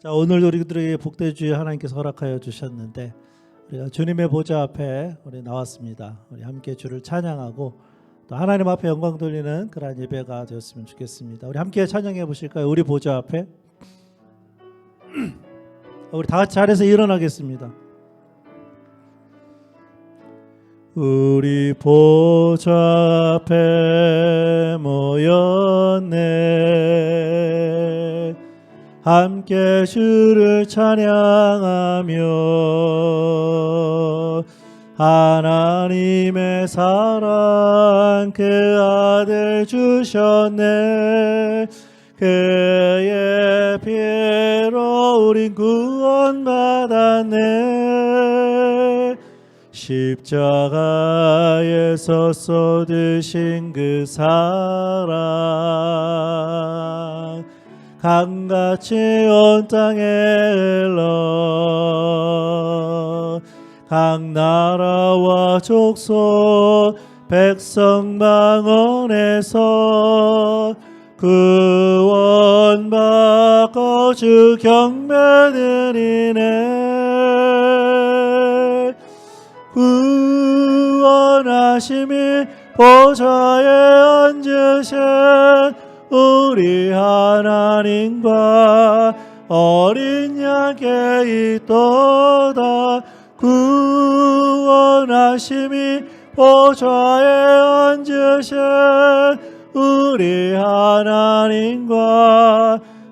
자, 오늘 우리들에게 복된 주에 하나님께서 허락하여 주셨는데 우리가 주님의 보좌 앞에 우리 나왔습니다. 우리 함께 주를 찬양하고 또 하나님 앞에 영광 돌리는 그러한 예배가 되었으면 좋겠습니다. 우리 함께 찬양해 보실까요? 우리 보좌 앞에. 우리 다 같이 자리에서 일어나겠습니다. 우리 보좌 앞에 모였네. 함께 주를 찬양하며 하나님의 사랑 그 아들 주셨네. 그의 피로 우린 구원받았네. 십자가에서 쏟으신 그 사랑 강같이 온 땅에 흘러 각 나라와 족속 백성 망원에서 구원받고 주 경배드리네. 구원하심이 보좌에 앉으신 우리 하나님과 어린 양께 있도다. 구원하심이 보좌에 앉으신 우리 하나님과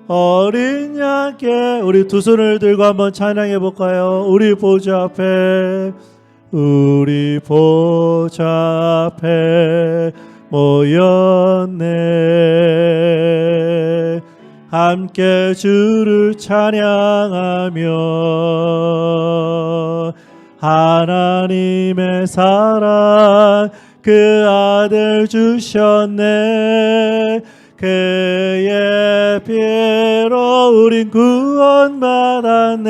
어린 양께. 우리 두 손을 들고 한번 찬양해 볼까요? 우리 보좌 앞에, 우리 보좌 앞에 모였네. 함께 주를 찬양하며 하나님의 사랑 그 아들 주셨네. 그의 피로 우린 구원받았네.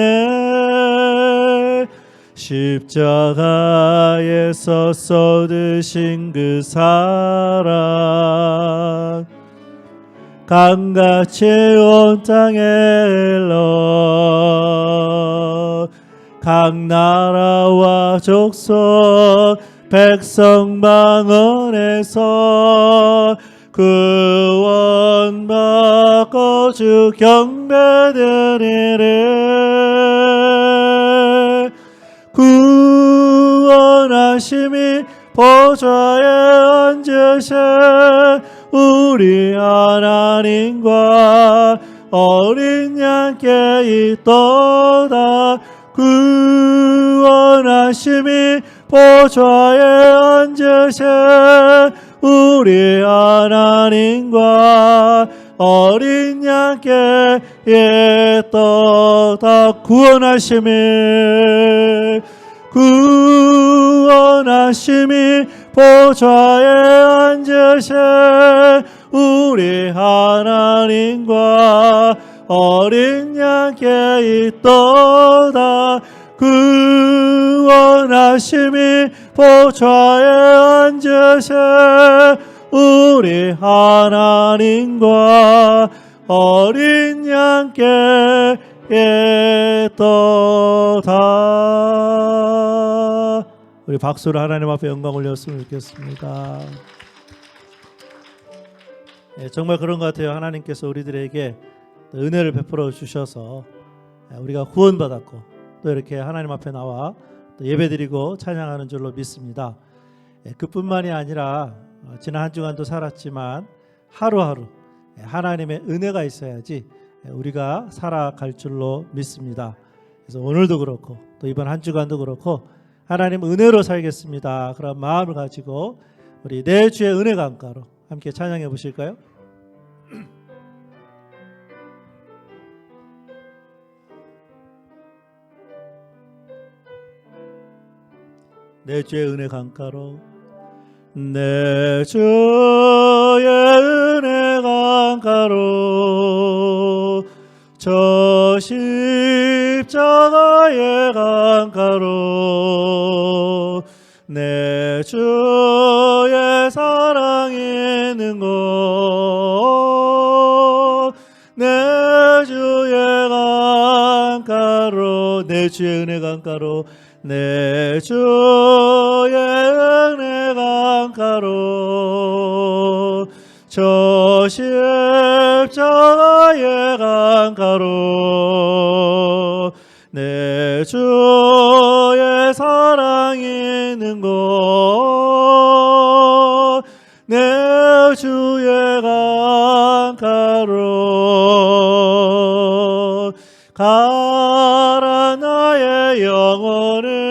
십자가에서 쏟으신 그 사랑 강같이 온 땅에 흘러 각 나라와 족속 백성 망원에서 구원받고 주 경배드리네. 구원하심이 보좌에 앉으신 우리 하나님과 어린 양께 있도다. 구원하심이 보좌에 앉으신 우리 하나님과 어린 양께 있도다. 구원하심이 보좌에 앉으신 우리 하나님과 어린 양께 있도다. 구원하심이 보좌에 앉으신 우리 하나님과 어린 양께 있도다. 우리 박수로 하나님 앞에 영광 올렸으면 좋겠습니다. 정말 그런 것 같아요. 하나님께서 우리들에게 은혜를 베풀어 주셔서 우리가 구원받았고 또 이렇게 하나님 앞에 나와 또 예배드리고 찬양하는 줄로 믿습니다. 그뿐만이 아니라 지난 한 주간도 살았지만 하루하루 하나님의 은혜가 있어야지 우리가 살아갈 줄로 믿습니다. 그래서 오늘도 그렇고 또 이번 한 주간도 그렇고 하나님 은혜로 살겠습니다. 그런 마음을 가지고 우리 내 주의 은혜 강가로 함께 찬양해 보실까요? 내 주의 은혜 강가로, 내 주의 은혜 강가로, 저 십자가의 강가로, 내 주의 사랑 있는 곳, 내 주의 내 주의 은혜 강가로 내 주의 은혜 강가로 저 십자가의 강가로 내 주의 사랑 있는 곳 내 주의 강가로 가라 나의 영혼을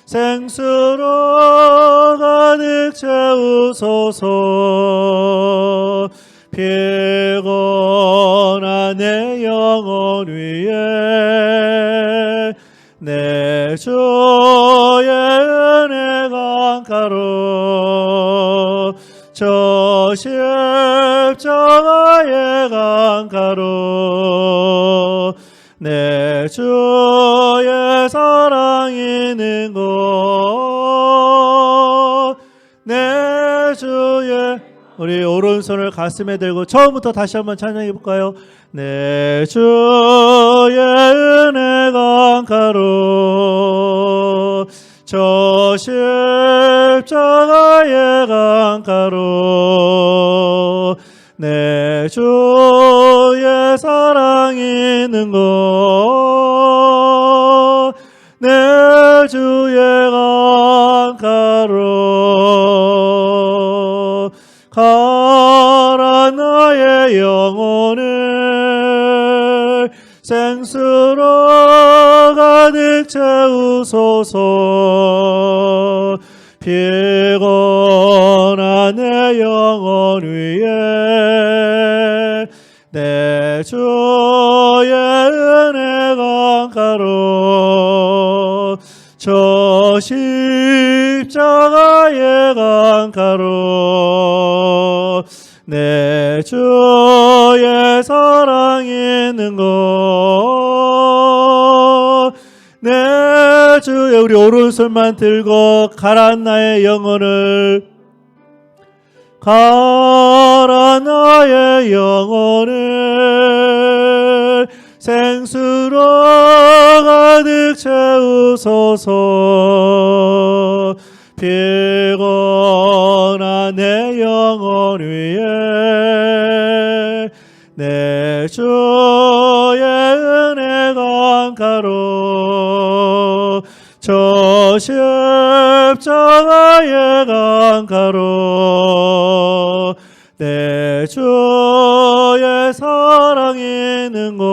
생수로 가득 채우소서 피곤한 내 영혼 위에 내 주의 은혜 강가로 저 십자가의 강가로 내 주의 사랑 있는 곳 내 주의 우리 오른손을 가슴에 들고 처음부터 다시 한번 찬양해 볼까요? 내 주의 은혜 강가로 저 십자가의 강가로 내 주의 사랑 있는 곳 내 주의 강가로 가라 나의 영혼을 생수로 가득 채우소서 피곤한 내 영혼 위에 내 주의 은혜 강가로 저 십자가의 강가로 내 주의 사랑 있는 곳 내 주의 우리 오른손만 들고 가라 나의 영혼을 가라 나의 영혼을 생수로 가득 채우소서 피곤한 내 영혼 위에 내 주의 은혜 강가로 저 십자가의 강가로 내 주의 사랑 있는 곳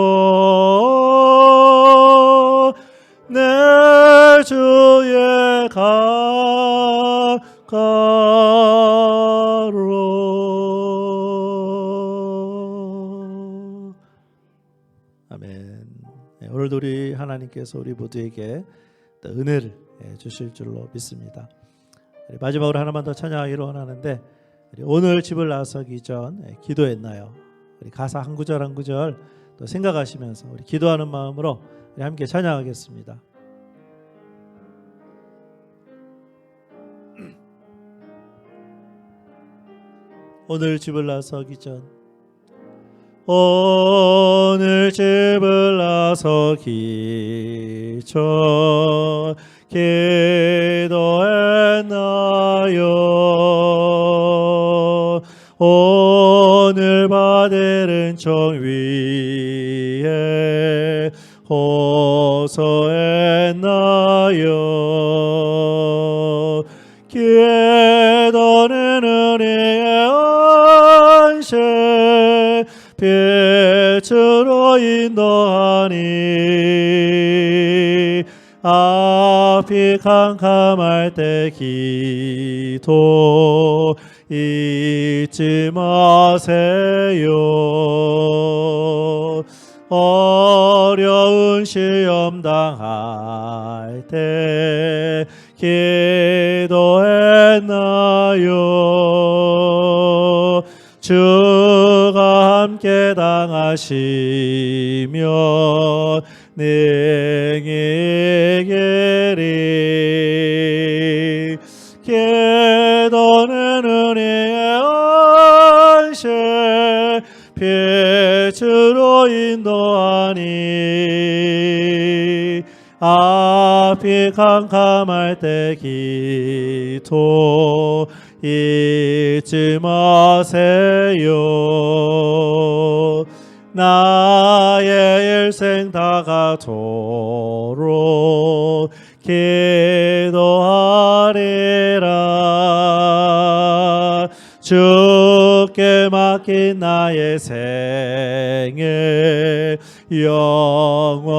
내 주의 강가로 아멘. 오늘도 우리 하나님께서 우리 모두에게 은혜를 주실 줄로 믿습니다. 마지막으로 하나만 더 찬양하기를 원하는데 오늘 집을 나서기 전 기도했나요? 우리 가사 한 구절 한 구절 또 생각하시면서 우리 기도하는 마음으로 우리 함께 찬양하겠습니다. 오늘 집을 나서기 전 오늘 집을 나서기 전 기도했나요? 오늘 받을 은총 위에 호소했나요? 기도는 은혜의 안식 빛으로 인도하니 앞이 캄캄할 때 기도 잊지 마세요. 어려운 시험 당할 때 기도했나요? 주가 함께 당하시면 능히 이기리. 기도는 은혜의 안식 빛으로 인도하니 앞이 캄캄할 때 기도 잊지 마세요. 나의 일생 다가도록 기도하리라. 주께 맡긴 나의 생애 영원하리라.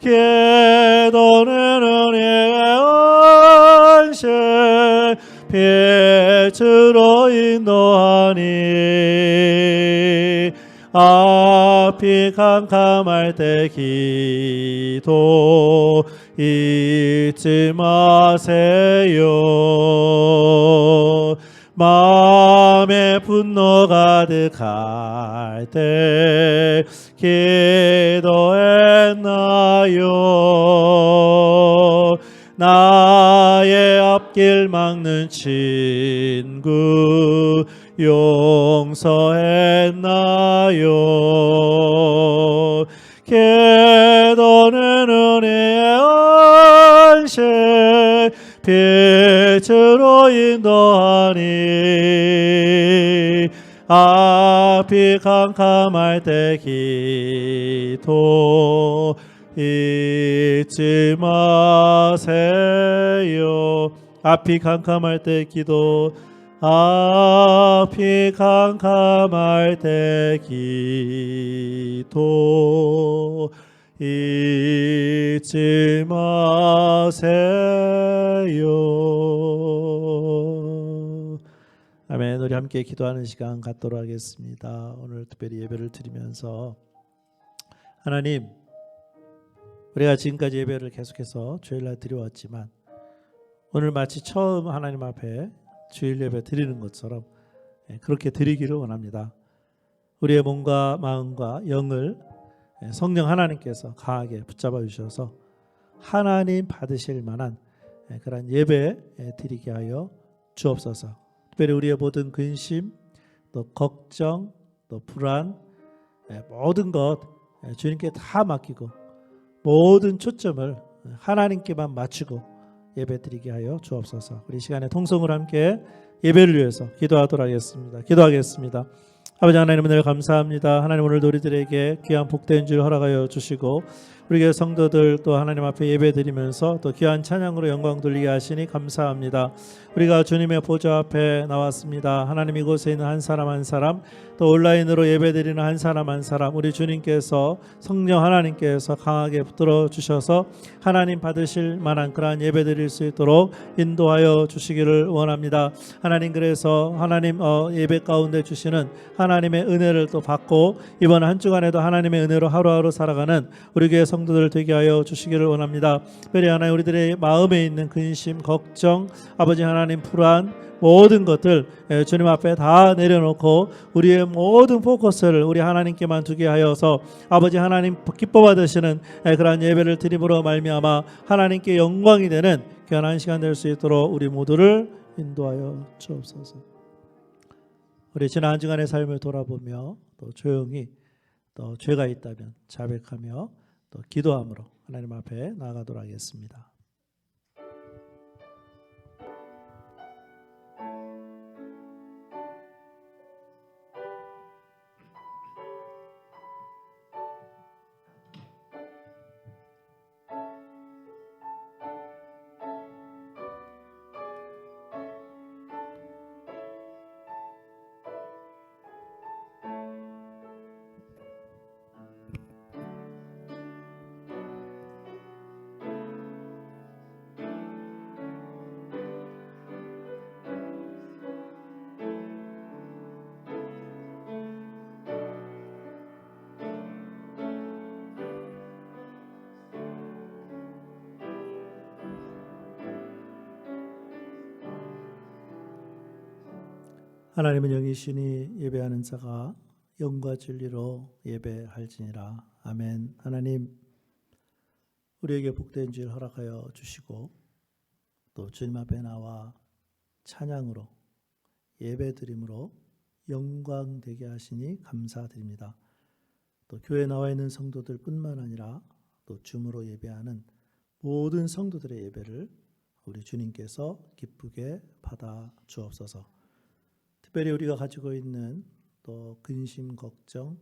기도는 은혜의 안식 빛으로 인도하니 앞이 캄캄할 때 기도 잊지 마세요. 마음에 분노 가득할 때 기도했나요? 나의 앞길 막는 친구 용서했나요? 기도는 은혜의 안식 빛으로 인도하니 앞이 캄캄할 때 기도 잊지 마세요. 앞이 캄캄할 때 기도, 앞이 캄캄할 때 기도 잊지 마세요. 아멘. 우리 함께 기도하는 시간 갖도록 하겠습니다. 오늘 특별히 예배를 드리면서 하나님, 우리가 지금까지 예배를 계속해서 주일날 드려왔지만 오늘 마치 처음 하나님 앞에 주일 예배 드리는 것처럼 그렇게 드리기를 원합니다. 우리의 몸과 마음과 영을 성령 하나님께서 강하게 붙잡아 주셔서 하나님 받으실 만한 그런 예배 드리게 하여 주옵소서. 특별히 우리의 모든 근심, 또 걱정, 또 불안, 모든 것 주님께 다 맡기고 모든 초점을 하나님께만 맞추고 예배드리게 하여 주옵소서. 우리 시간에 통성으로 함께 예배를 위해서 기도하도록 하겠습니다. 기도하겠습니다. 아버지 하나님, 은혜를 감사합니다. 하나님, 오늘도 우리들에게 귀한 복된 줄 허락하여 주시고 우리 교회 성도들 또 하나님 앞에 예배드리면서 또 귀한 찬양으로 영광 돌리게 하시니 감사합니다. 우리가 주님의 보좌 앞에 나왔습니다. 하나님, 이곳에 있는 한 사람 한 사람, 또 온라인으로 예배드리는 한 사람 한 사람, 우리 주님께서, 성령 하나님께서 강하게 붙들어 주셔서 하나님 받으실 만한 그러한 예배 드릴 수 있도록 인도하여 주시기를 원합니다. 하나님, 그래서 하나님 예배 가운데 주시는 하나님의 은혜를 또 받고 이번 한 주간에도 하나님의 은혜로 하루하루 살아가는 우리 교회 성도들 되게 하여 주시기를 원합니다. 특별히 하나님, 우리들의 마음에 있는 근심, 걱정, 아버지 하나님 불안, 모든 것들 주님 앞에 다 내려놓고 우리의 모든 포커스를 우리 하나님께만 두게 하여서 아버지 하나님 기뻐 받으시는 그러한 예배를 드림으로 말미암아 하나님께 영광이 되는 귀한 시간 될 수 있도록 우리 모두를 인도하여 주옵소서. 우리 지난 한 주간의 삶을 돌아보며 또 조용히 또 죄가 있다면 자백하며 또 기도함으로 하나님 앞에 나아가도록 하겠습니다. 하나님은 영이시니 예배하는 자가 영과 진리로 예배할지니라. 아멘. 하나님, 우리에게 복된 줄 허락하여 주시고 또 주님 앞에 나와 찬양으로 예배드림으로 영광 되게 하시니 감사드립니다. 또 교회에 나와 있는 성도들뿐만 아니라 또 줌으로 예배하는 모든 성도들의 예배를 우리 주님께서 기쁘게 받아 주옵소서. 특별히 우리가 가지고 있는 또 근심, 걱정,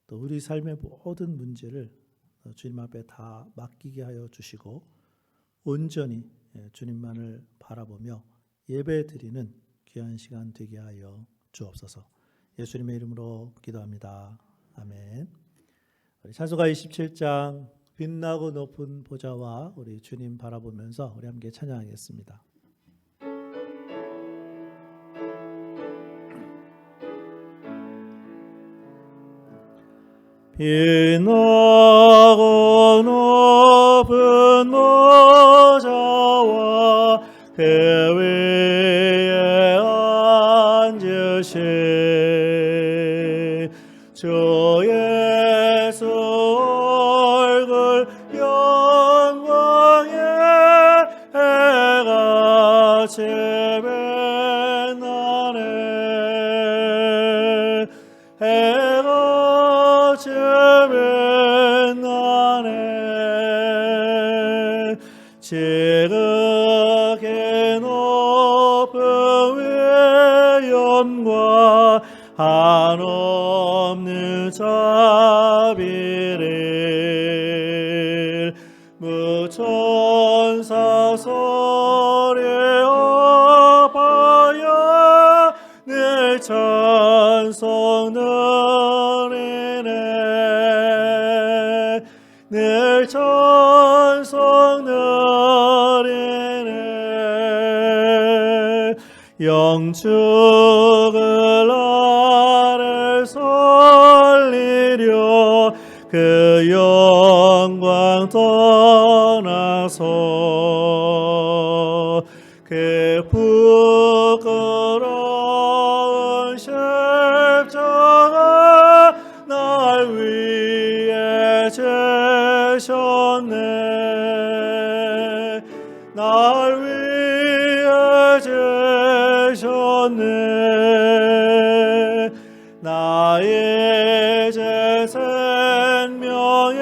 또 우리 삶의 모든 문제를 주님 앞에 다 맡기게 하여 주시고 온전히 주님만을 바라보며 예배드리는 귀한 시간 되게 하여 주옵소서. 예수님의 이름으로 기도합니다. 아멘. 우리 찬송가 27장 빛나고 높은 보좌와 우리 주님 바라보면서 우리 함께 찬양하겠습니다. 빛나고 높은 보좌와 그 위에 앉으신 주 예수 얼굴 영광에 해같이 빛나네. 해같이 빛나네. 지극히 높은 위엄과 한없는 자비를 무천사 소리 업하여 늘 찬송 드리네. 늘 찬송 드리네. 영축을 아래 살리려 그 영광 떠나서 그 부끄러운 십자가 날 위해 지셨네. 날 위해 지셨네. 나의 이제 생명의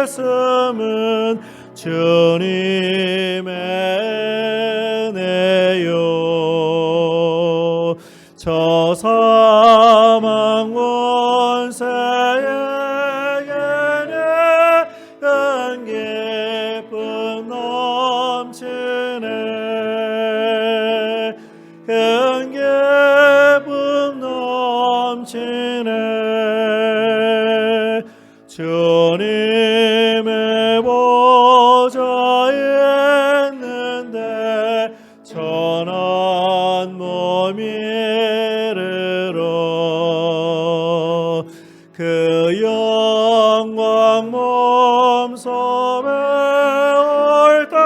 숨은 주님의 은혜요. 저 사망 원세에게는 큰 기쁨 넘치네. 큰 기쁨 넘치네. 주님의 보좌에 있는데 천한 몸이 이르러 그 영광 몸sob에 올 때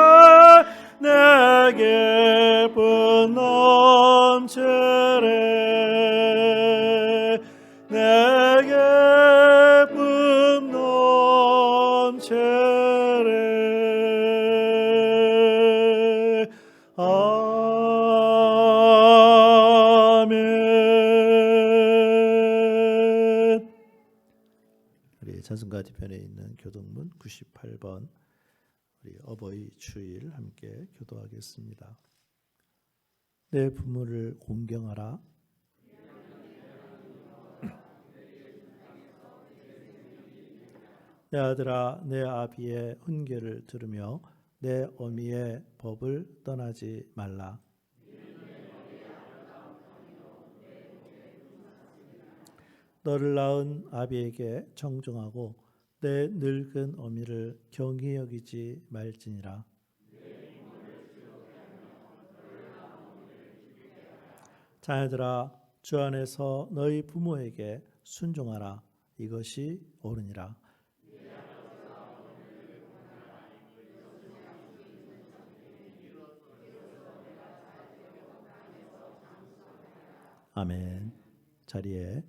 내 기쁨 넘치리. 내 기쁨 넘치리. 아멘. 우리 찬송가 뒤편에 있는 교동문 98번 우리 어버이 주일 함께 교도하겠습니다. 내 부모를 공경하라. 내 아들아, 내 아비의 훈계를 들으며 내 어미의 법을 떠나지 말라. 너를 낳은 아비에게 정종하고 내 늙은 어미를 경히 여기지 말지니라. 자녀들아, 주 안에서 너희 부모에게 순종하라. 이것이 옳으니라. 아멘. 자리에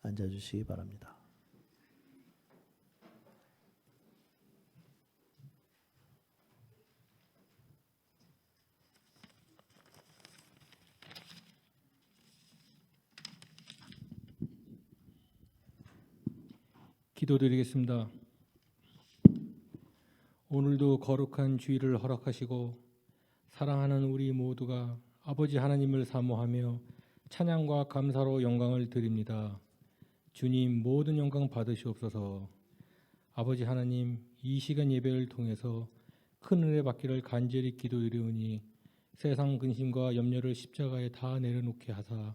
앉아주시기 바랍니다. 기도드리겠습니다. 오늘도 거룩한 주일을 허락하시고 사랑하는 우리 모두가 아버지 하나님을 사모하며 찬양과 감사로 영광을 드립니다. 주님 모든 영광 받으시옵소서. 아버지 하나님, 이 시간 예배를 통해서 큰 은혜 받기를 간절히 기도드리오니 세상 근심과 염려를 십자가에 다 내려놓게 하사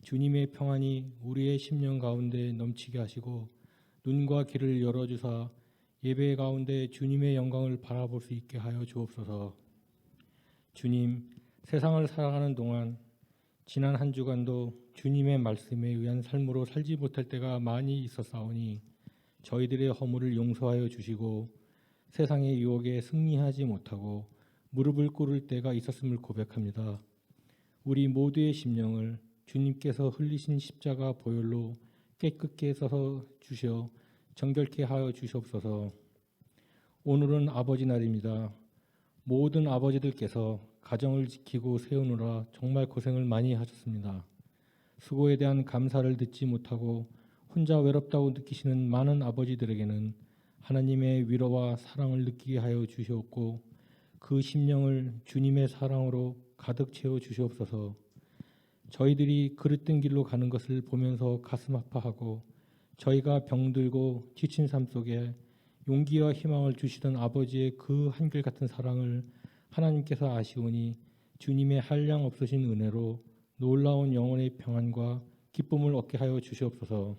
주님의 평안이 우리의 심령 가운데 넘치게 하시고 눈과 귀를 열어주사 예배 가운데 주님의 영광을 바라볼 수 있게 하여 주옵소서. 주님, 세상을 살아가는 동안 지난 한 주간도 주님의 말씀에 의한 삶으로 살지 못할 때가 많이 있었사오니 저희들의 허물을 용서하여 주시고 세상의 유혹에 승리하지 못하고 무릎을 꿇을 때가 있었음을 고백합니다. 우리 모두의 심령을 주님께서 흘리신 십자가 보혈로 깨끗게 써서 주셔 정결케 하여 주시옵소서. 오늘은 아버지 날입니다. 모든 아버지들께서 가정을 지키고 세우느라 정말 고생을 많이 하셨습니다. 수고에 대한 감사를 듣지 못하고 혼자 외롭다고 느끼시는 많은 아버지들에게는 하나님의 위로와 사랑을 느끼게 하여 주시옵고 그 심령을 주님의 사랑으로 가득 채워 주시옵소서. 저희들이 그릇된 길로 가는 것을 보면서 가슴 아파하고 저희가 병들고 지친 삶 속에 용기와 희망을 주시던 아버지의 그 한결같은 사랑을 하나님께서 아시오니 주님의 한량 없으신 은혜로 놀라운 영혼의 평안과 기쁨을 얻게 하여 주시옵소서.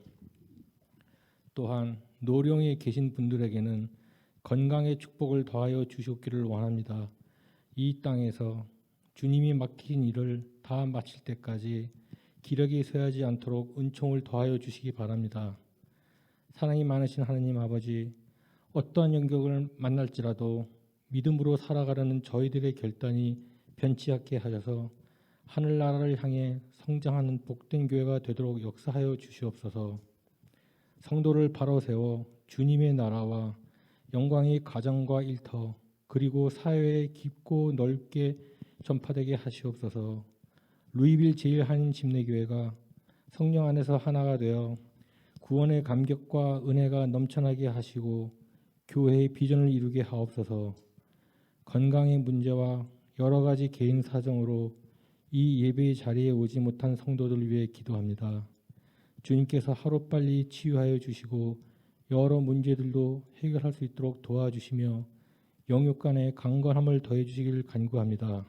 또한 노령에 계신 분들에게는 건강의 축복을 더하여 주시옵기를 원합니다. 이 땅에서 주님이 맡긴 일을 다 마칠 때까지 기력이 쇠하지 않도록 은총을 더하여 주시기 바랍니다. 사랑이 많으신 하나님 아버지, 어떠한 영역을 만날지라도 믿음으로 살아가려는 저희들의 결단이 변치 않게 하셔서 하늘나라를 향해 성장하는 복된 교회가 되도록 역사하여 주시옵소서. 성도를 바로 세워 주님의 나라와 영광의 가정과 일터 그리고 사회에 깊고 넓게 전파되게 하시옵소서. 루이빌 제1한인 침례교회가 성령 안에서 하나가 되어 구원의 감격과 은혜가 넘쳐나게 하시고 교회의 비전을 이루게 하옵소서. 건강의 문제와 여러 가지 개인 사정으로 이 예배의 자리에 오지 못한 성도들을 위해 기도합니다. 주님께서 하루빨리 치유하여 주시고 여러 문제들도 해결할 수 있도록 도와주시며 영육 간의 강건함을 더해 주시기를 간구합니다.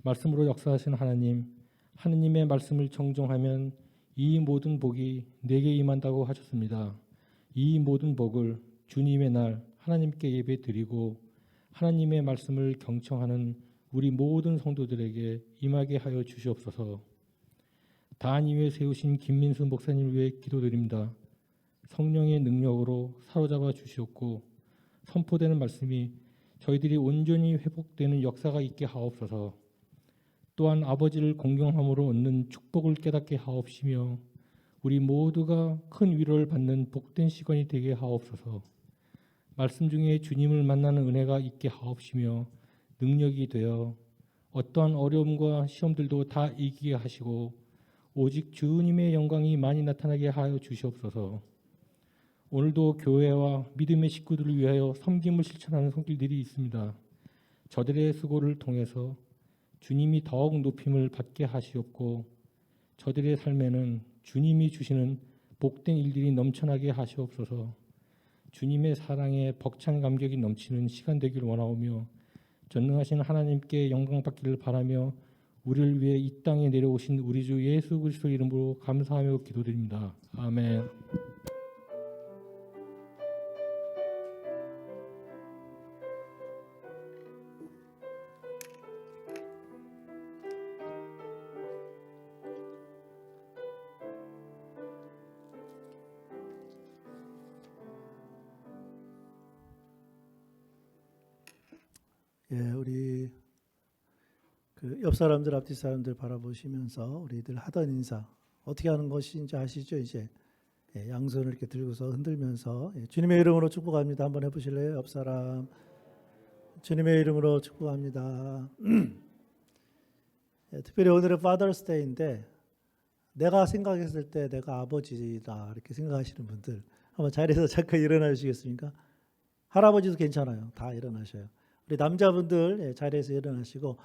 말씀으로 역사하신 하나님, 하느님의 말씀을 청종하면 이 모든 복이 내게 임한다고 하셨습니다. 이 모든 복을 주님의 날 하나님께 예배 드리고 하나님의 말씀을 경청하는 우리 모든 성도들에게 임하게 하여 주시옵소서. 단 위에 세우신 김민수 목사님을 위해 기도드립니다. 성령의 능력으로 사로잡아 주시옵고 선포되는 말씀이 저희들이 온전히 회복되는 역사가 있게 하옵소서. 또한 아버지를 공경함으로 얻는 축복을 깨닫게 하옵시며 우리 모두가 큰 위로를 받는 복된 시간이 되게 하옵소서. 말씀 중에 주님을 만나는 은혜가 있게 하옵시며 능력이 되어 어떠한 어려움과 시험들도 다 이기게 하시고 오직 주님의 영광이 많이 나타나게 하여 주시옵소서. 오늘도 교회와 믿음의 식구들을 위하여 섬김을 실천하는 손길들이 있습니다. 저들의 수고를 통해서 주님이 더욱 높임을 받게 하시옵고 저들의 삶에는 주님이 주시는 복된 일들이 넘쳐나게 하시옵소서. 주님의 사랑에 벅찬 감격이 넘치는 시간 되기를 원하오며 전능하신 하나님께 영광 받기를 바라며 우리를 위해 이 땅에 내려오신 우리 주 예수 그리스도 이름으로 감사하며 기도드립니다. 아멘. 우리 그 옆 사람들 앞뒤 사람들 바라보시면서 우리들 하던 인사 어떻게 하는 것인지 아시죠? 이제 양손을 이렇게 들고서 흔들면서 주님의 이름으로 축복합니다. 한번 해보실래요? 옆 사람 주님의 이름으로 축복합니다. 특별히 오늘은 Father's Day인데 내가 생각했을 때 내가 아버지다 이렇게 생각하시는 분들 한번 자리에서 잠깐 일어나 주시겠습니까? 할아버지도 괜찮아요. 다 일어나셔요. 우리 남자분들 자리에서 일어나시고,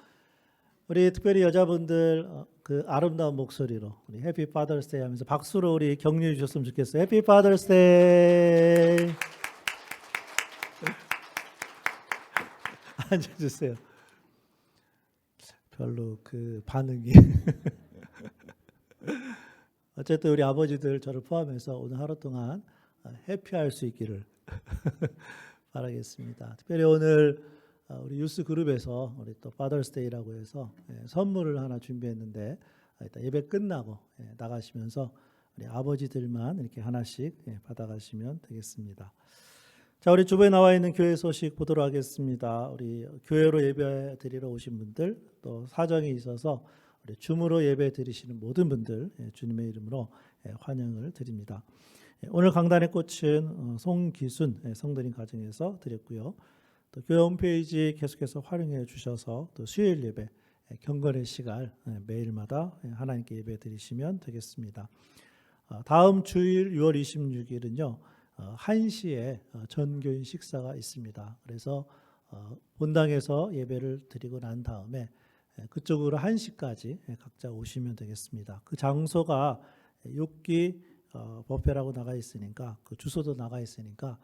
우리 특별히 여자분들 그 아름다운 목소리로 우리 해피 파더스데이 하면서 박수로 우리 격려해 주셨으면 좋겠어요. 해피 파더스데이. 앉아주세요. 별로 그 반응이 어쨌든 우리 아버지들 저를 포함해서 오늘 하루 동안 해피할 수 있기를 바라겠습니다. 특별히 오늘 우리 유스 그룹에서 우리 또 파더스데이라고 해서 선물을 하나 준비했는데 일단 예배 끝나고 나가시면서 우리 아버지들만 이렇게 하나씩 받아가시면 되겠습니다. 자, 우리 주부에 나와 있는 교회 소식 보도록 하겠습니다. 우리 교회로 예배 드리러 오신 분들, 또 사정이 있어서 우리 줌으로 예배 드리시는 모든 분들 주님의 이름으로 환영을 드립니다. 오늘 강단의 꽃은 송기순 성도님 가정에서 드렸고요. 또 교회 홈페이지 계속해서 활용해 주셔서 또 수요일 예배 경건의 시간 매일마다 하나님께 예배 드리시면 되겠습니다. 다음 주일 6월 26일은요. 1시에 전교인 식사가 있습니다. 그래서 본당에서 예배를 드리고 난 다음에 그쪽으로 1시까지 각자 오시면 되겠습니다. 그 장소가 6기 버페라고 나가 있으니까 그 주소도 나가 있으니까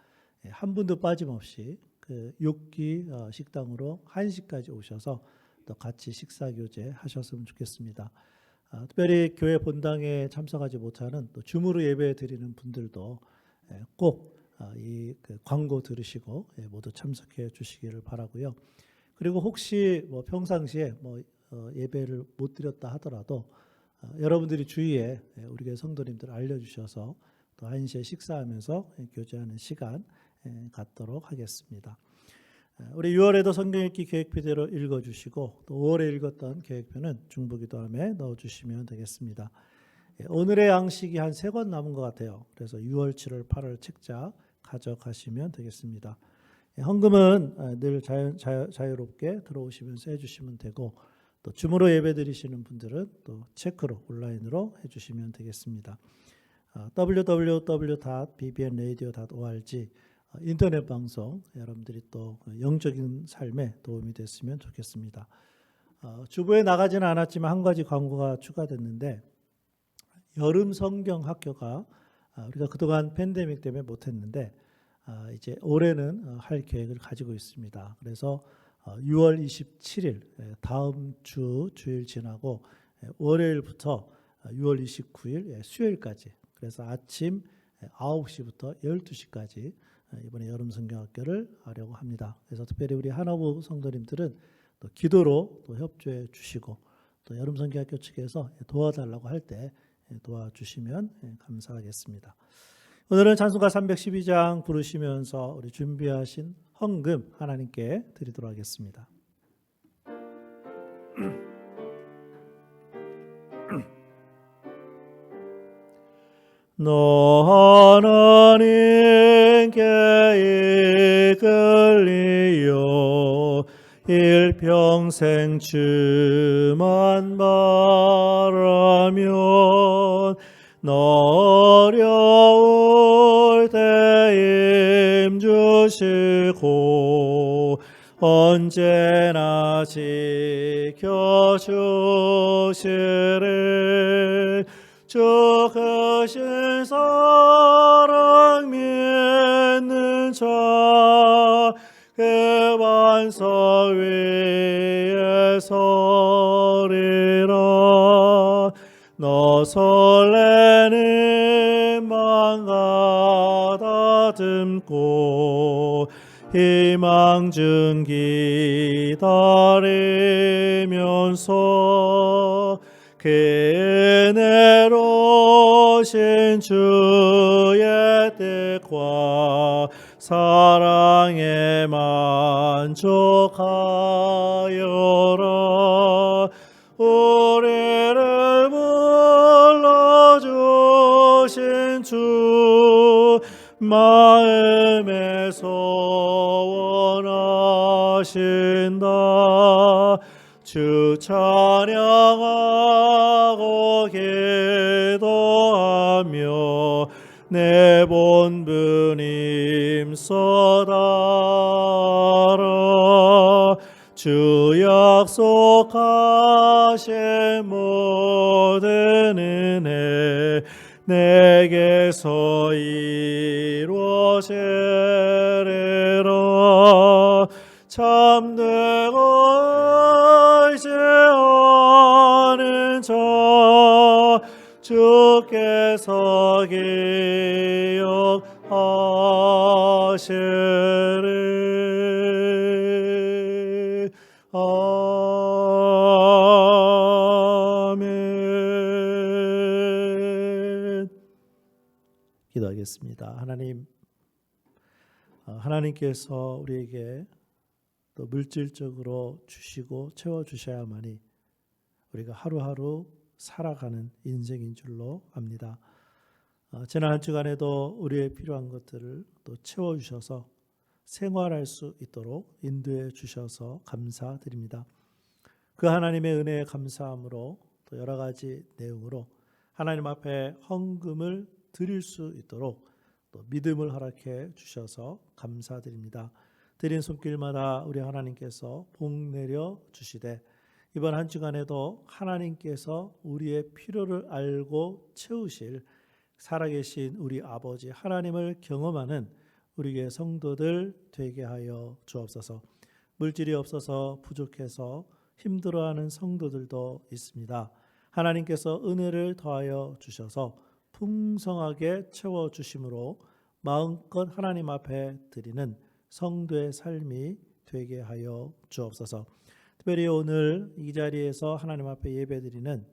한 분도 빠짐없이 그 6기 식당으로 1시까지 오셔서 또 같이 식사 교제 하셨으면 좋겠습니다. 특별히 교회 본당에 참석하지 못하는 또 줌으로 예배 드리는 분들도 꼭 이 광고 들으시고 모두 참석해 주시기를 바라고요. 그리고 혹시 뭐 평상시에 예배를 못 드렸다 하더라도 여러분들이 주위에 우리 교회 성도님들 알려주셔서 또 1시에 식사하면서 교제하는 시간 갖도록 하겠습니다. 우리 6월에도 성경 읽기 계획표대로 읽어주시고 또 5월에 읽었던 계획표는 중보기도함에 넣어주시면 되겠습니다. 오늘의 양식이 한 3권 남은 것 같아요. 그래서 6월, 7월, 8월 책자 가져가시면 되겠습니다. 헌금은 늘 자유롭게 들어오시면서 해주시면 되고 또 줌으로 예배 드리시는 분들은 또 체크로 온라인으로 해주시면 되겠습니다. www.bbnradio.org 인터넷 방송 여러분들이 또 영적인 삶에 도움이 됐으면 좋겠습니다. 주보에 나가지는 않았지만 한 가지 광고가 추가됐는데 여름 성경 학교가 우리가 그동안 팬데믹 때문에 못했는데 이제 올해는 할 계획을 가지고 있습니다. 그래서 6월 27일 다음 주 주일 지나고 월요일부터 6월 29일 수요일까지 그래서 아침 9시부터 12시까지 이번에 여름 성경학교를 하려고 합니다. 그래서 특별히 우리 하나부 성도님들은 또 기도로 또 협조해 주시고 또 여름 성경학교 측에서 도와달라고 할 때 도와주시면 감사하겠습니다. 오늘은 찬송가 312장 부르시면서 우리 준비하신 헌금 하나님께 드리도록 하겠습니다. 너 하나님께 이끌리어 일평생 주만 바라면 어려울 때 힘주시고 언제나 지켜주시리 주 크신 사랑 믿는 자 그 반석 위에 서리라 너 설레는 맘 가다듬고 희망 중 기다리면서 그 은혜로 신 주의 뜻과 사랑에 만족하여라 우리를 불러주신 주 마음에서 원하신다 주 찬양하고 기도하며 내 본분임 쏟아라. 주 약속하신 모든 은혜 내게서 이루어지리라. 참되고 의지하는 자 주께서 기억하시리. 아멘. 기도하겠습니다. 하나님, 하나님께서 우리에게 또 물질적으로 주시고 채워주셔야만이 우리가 하루하루 살아가는 인생인 줄로 압니다. 지난 한 주간에도 우리의 필요한 것들을 또 채워주셔서 생활할 수 있도록 인도해 주셔서 감사드립니다. 그 하나님의 은혜에 감사함으로 또 여러 가지 내용으로 하나님 앞에 헌금을 드릴 수 있도록 또 믿음을 허락해 주셔서 감사드립니다. 드린 손길마다 우리 하나님께서 복 내려 주시되 이번 한 주간에도 하나님께서 우리의 필요를 알고 채우실 살아계신 우리 아버지 하나님을 경험하는 우리의 성도들 되게 하여 주옵소서. 물질이 없어서 부족해서 힘들어하는 성도들도 있습니다. 하나님께서 은혜를 더하여 주셔서 풍성하게 채워주심으로 마음껏 하나님 앞에 드리는 성도의 삶이 되게 하여 주옵소서. 특별히 오늘 이 자리에서 하나님 앞에 예배드리는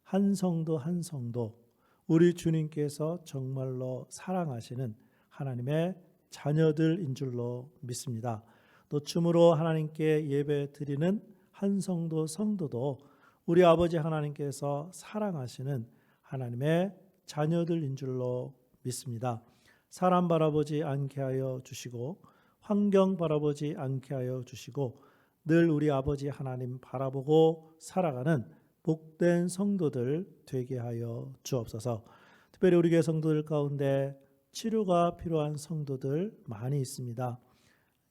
한 성도 한 성도 우리 주님께서 정말로 사랑하시는 하나님의 자녀들인 줄로 믿습니다. 또 춤으로 하나님께 예배드리는 한 성도 성도도 우리 아버지 하나님께서 사랑하시는 하나님의 자녀들인 줄로 믿습니다. 사람 바라보지 않게 하여 주시고 환경 바라보지 않게 하여 주시고 늘 우리 아버지 하나님 바라보고 살아가는 복된 성도들 되게 하여 주옵소서. 특별히 우리 교회 성도들 가운데 치료가 필요한 성도들 많이 있습니다.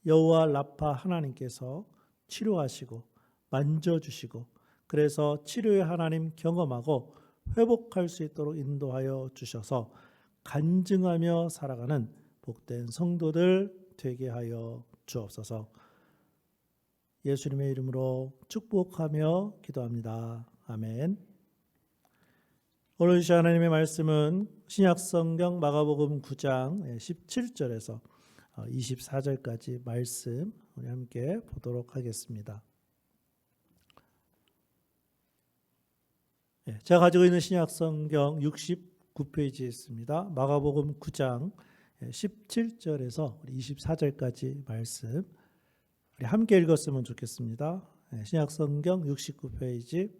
여호와 라파 하나님께서 치료하시고 만져주시고 그래서 치료의 하나님 경험하고 회복할 수 있도록 인도하여 주셔서 간증하며 살아가는 복된 성도들 되게 하여 주옵소서. 예수님의 이름으로 축복하며 기도합니다. 아멘. 오늘 주신 하나님의 말씀은 신약성경 마가복음 9장 17절에서 24절까지 말씀 우리 함께 보도록 하겠습니다. 제가 가지고 있는 신약성경 69페이지에 있습니다. 마가복음 9장 17절에서 24절까지 말씀 우리 함께 읽었으면 좋겠습니다. 신약성경 69페이지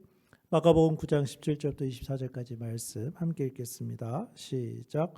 마가복음 9장 17절부터 24절까지 말씀 함께 읽겠습니다. 시작.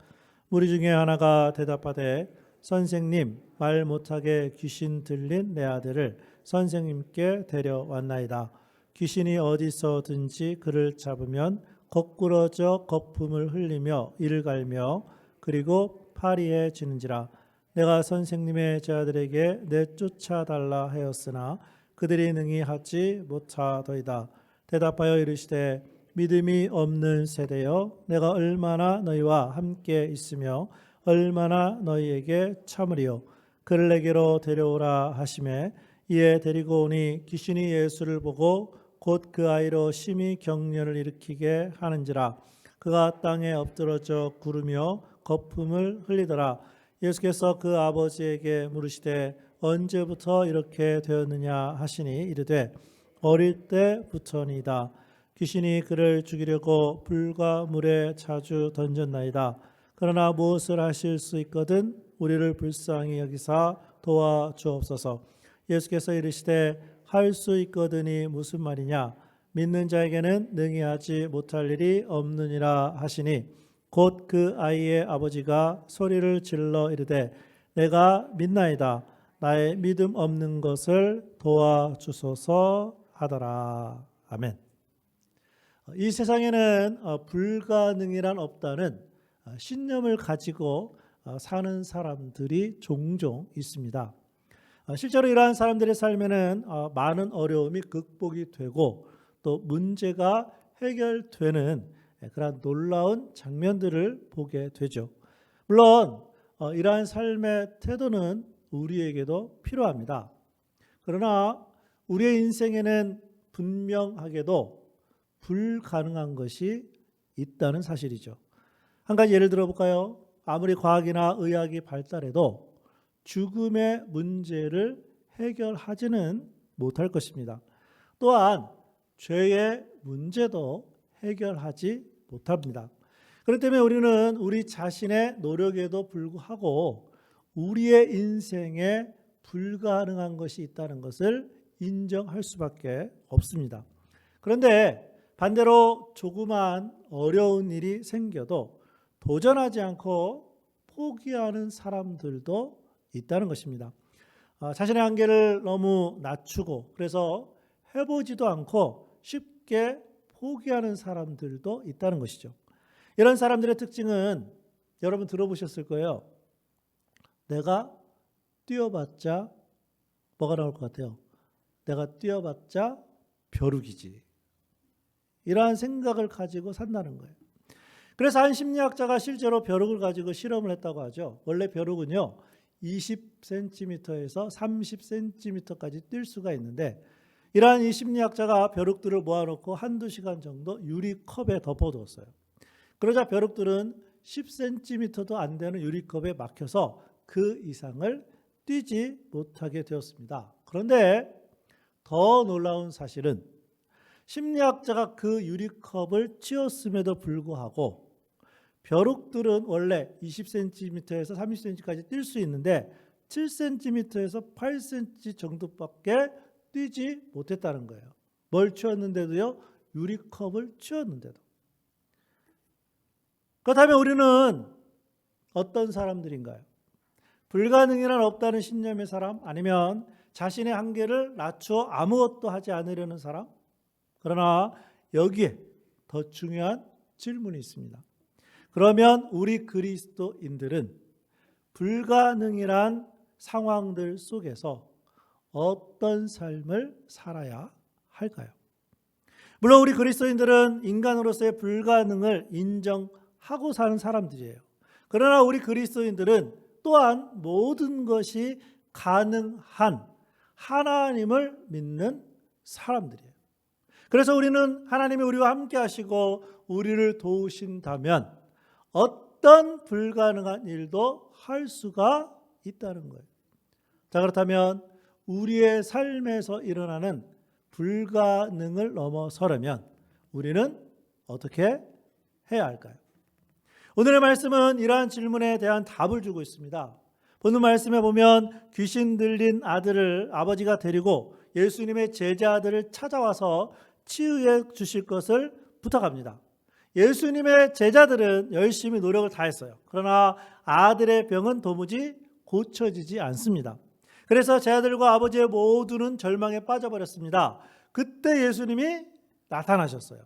무리 중에 하나가 대답하되 선생님, 말 못하게 귀신 들린 내 아들을 선생님께 데려왔나이다. 귀신이 어디서든지 그를 잡으면 거꾸러져 거품을 흘리며 이를 갈며 그리고 파리해지는지라. 내가 선생님의 제자들에게 내쫓아달라 하였으나 그들이 능히 하지 못하더이다. 대답하여 이르시되 믿음이 없는 세대여, 내가 얼마나 너희와 함께 있으며 얼마나 너희에게 참으리요. 그를 내게로 데려오라 하시매 이에 데리고 오니 귀신이 예수를 보고 곧 그 아이로 심히 경련을 일으키게 하는지라. 그가 땅에 엎드러져 구르며 거품을 흘리더라. 예수께서 그 아버지에게 물으시되 언제부터 이렇게 되었느냐 하시니 이르되 어릴 때부터니이다. 귀신이 그를 죽이려고 불과 물에 자주 던졌나이다. 그러나 무엇을 하실 수 있거든 우리를 불쌍히 여기사 도와주옵소서. 예수께서 이르시되 할 수 있거든이 무슨 말이냐. 믿는 자에게는 능히 하지 못할 일이 없느니라 하시니 곧 그 아이의 아버지가 소리를 질러 이르되 내가 믿나이다. 나의 믿음 없는 것을 도와주소서 하더라. 아멘. 이 세상에는 불가능이란 없다는 신념을 가지고 사는 사람들이 종종 있습니다. 실제로 이러한 사람들의 삶에는 많은 어려움이 극복이 되고 또 문제가 해결되는 그런 놀라운 장면들을 보게 되죠. 물론 이러한 삶의 태도는 우리에게도 필요합니다. 그러나 우리의 인생에는 분명하게도 불가능한 것이 있다는 사실이죠. 한 가지 예를 들어볼까요? 아무리 과학이나 의학이 발달해도 죽음의 문제를 해결하지는 못할 것입니다. 또한 죄의 문제도 해결하지 못합니다. 그렇기 때문에 우리는 우리 자신의 노력에도 불구하고 우리의 인생에 불가능한 것이 있다는 것을 인정할 수밖에 없습니다. 그런데 반대로 조그만 어려운 일이 생겨도 도전하지 않고 포기하는 사람들도 있다는 것입니다. 자신의 한계를 너무 낮추고 그래서 해보지도 않고 쉽게 포기하는 사람들도 있다는 것이죠. 이런 사람들의 특징은 여러분 들어보셨을 거예요. 내가 뛰어봤자 뭐가 나올 것 같아요? 내가 뛰어봤자 벼룩이지. 이러한 생각을 가지고 산다는 거예요. 그래서 한 심리학자가 실제로 벼룩을 가지고 실험을 했다고 하죠. 원래 벼룩은요 20cm에서 30cm까지 뛸 수가 있는데 이러한 이 심리학자가 벼룩들을 모아놓고 한두 시간 정도 유리컵에 덮어두었어요. 그러자 벼룩들은 10cm도 안 되는 유리컵에 막혀서 그 이상을 뛰지 못하게 되었습니다. 그런데 더 놀라운 사실은 심리학자가 그 유리컵을 치웠음에도 불구하고 벼룩들은 원래 20cm에서 30cm까지 뛸 수 있는데 7cm에서 8cm 정도밖에 뛰지 못했다는 거예요. 뭘 치웠는데도요? 유리컵을 치웠는데도. 그렇다면 우리는 어떤 사람들인가요? 불가능이란 없다는 신념의 사람? 아니면 자신의 한계를 낮추어 아무것도 하지 않으려는 사람? 그러나 여기에 더 중요한 질문이 있습니다. 그러면 우리 그리스도인들은 불가능이란 상황들 속에서 어떤 삶을 살아야 할까요? 물론 우리 그리스도인들은 인간으로서의 불가능을 인정하고 사는 사람들이에요. 그러나 우리 그리스도인들은 또한 모든 것이 가능한 하나님을 믿는 사람들이에요. 그래서 우리는 하나님이 우리와 함께 하시고 우리를 도우신다면 어떤 불가능한 일도 할 수가 있다는 거예요. 자, 그렇다면 우리의 삶에서 일어나는 불가능을 넘어서려면 우리는 어떻게 해야 할까요? 오늘의 말씀은 이러한 질문에 대한 답을 주고 있습니다. 본문 말씀에 보면 귀신 들린 아들을 아버지가 데리고 예수님의 제자들을 찾아와서 치유해 주실 것을 부탁합니다. 예수님의 제자들은 열심히 노력을 다했어요. 그러나 아들의 병은 도무지 고쳐지지 않습니다. 그래서 제자들과 아버지의 모두는 절망에 빠져버렸습니다. 그때 예수님이 나타나셨어요.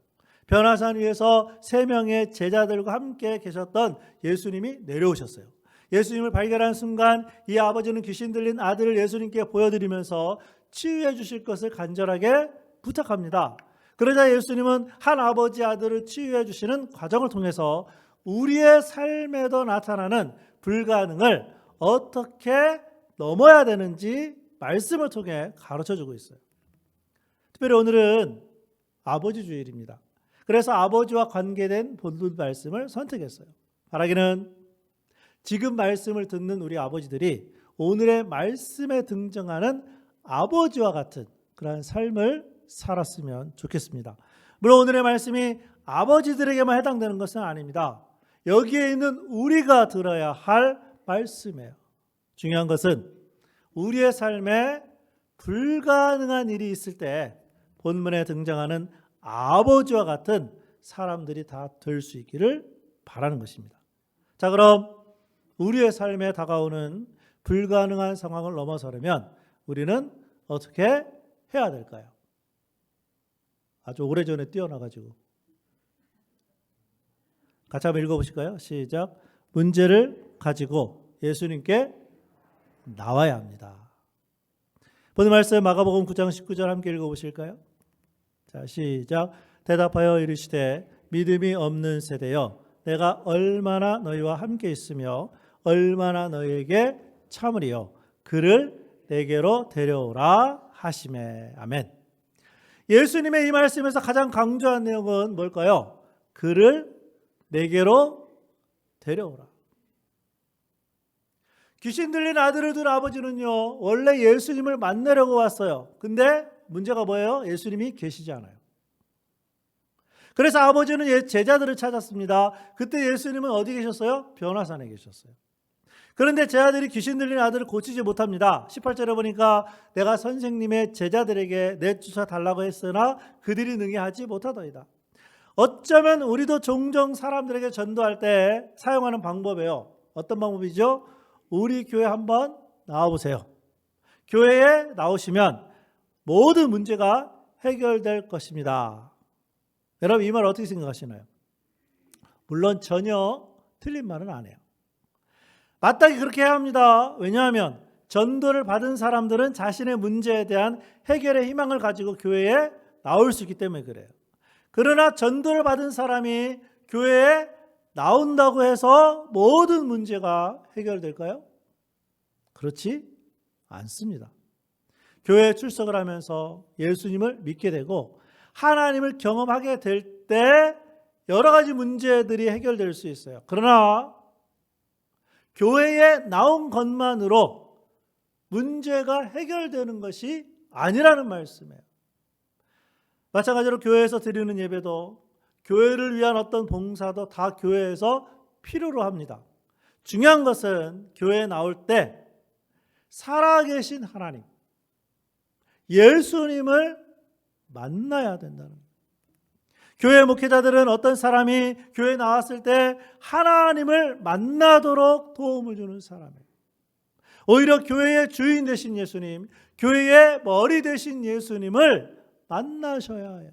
변화산 위에서 3명의 제자들과 함께 계셨던 예수님이 내려오셨어요. 예수님을 발견한 순간 이 아버지는 귀신 들린 아들을 예수님께 보여드리면서 치유해 주실 것을 간절하게 부탁합니다. 그러자 예수님은 한 아버지 아들을 치유해 주시는 과정을 통해서 우리의 삶에도 나타나는 불가능을 어떻게 넘어야 되는지 말씀을 통해 가르쳐주고 있어요. 특별히 오늘은 아버지 주일입니다. 그래서 아버지와 관계된 본문 말씀을 선택했어요. 바라기는 지금 말씀을 듣는 우리 아버지들이 오늘의 말씀에 등장하는 아버지와 같은 그러한 삶을 살았으면 좋겠습니다. 물론 오늘의 말씀이 아버지들에게만 해당되는 것은 아닙니다. 여기에 있는 우리가 들어야 할 말씀이에요. 중요한 것은 우리의 삶에 불가능한 일이 있을 때 본문에 등장하는 아버지와 같은 사람들이 다 될 수 있기를 바라는 것입니다. 자, 그럼 우리의 삶에 다가오는 불가능한 상황을 넘어서려면 우리는 어떻게 해야 될까요? 아주 오래전에 뛰어나가지고 같이 한번 읽어보실까요? 시작. 문제를 가지고 예수님께 나와야 합니다. 본문 말씀 마가복음 9장 19절 함께 읽어보실까요? 자, 시작. 대답하여 이르시되 믿음이 없는 세대여 내가 얼마나 너희와 함께 있으며 얼마나 너희에게 참으리요 그를 내게로 데려오라 하시매. 아멘. 예수님의 이 말씀에서 가장 강조한 내용은 뭘까요? 그를 내게로 데려오라. 귀신 들린 아들을 둔 아버지는요, 원래 예수님을 만나려고 왔어요. 근데 문제가 뭐예요? 예수님이 계시지 않아요. 그래서 아버지는 제자들을 찾았습니다. 그때 예수님은 어디 계셨어요? 변화산에 계셨어요. 그런데 제자들이 귀신 들린 아들을 고치지 못합니다. 18절에 보니까 내가 선생님의 제자들에게 내쫓아 달라고 했으나 그들이 능히 하지 못하더이다. 어쩌면 우리도 종종 사람들에게 전도할 때 사용하는 방법이에요. 어떤 방법이죠? 우리 교회 한번 나와보세요. 교회에 나오시면 모든 문제가 해결될 것입니다. 여러분 이 말 어떻게 생각하시나요? 물론 전혀 틀린 말은 아니에요. 마땅히 그렇게 해야 합니다. 왜냐하면 전도를 받은 사람들은 자신의 문제에 대한 해결의 희망을 가지고 교회에 나올 수 있기 때문에 그래요. 그러나 전도를 받은 사람이 교회에 나온다고 해서 모든 문제가 해결될까요? 그렇지 않습니다. 교회에 출석을 하면서 예수님을 믿게 되고 하나님을 경험하게 될 때 여러 가지 문제들이 해결될 수 있어요. 그러나 교회에 나온 것만으로 문제가 해결되는 것이 아니라는 말씀이에요. 마찬가지로 교회에서 드리는 예배도 교회를 위한 어떤 봉사도 다 교회에서 필요로 합니다. 중요한 것은 교회에 나올 때 살아계신 하나님, 예수님을 만나야 된다는 거예요. 교회 목회자들은 어떤 사람이 교회에 나왔을 때 하나님을 만나도록 도움을 주는 사람이에요. 오히려 교회의 주인 되신 예수님, 교회의 머리 되신 예수님을 만나셔야 해요.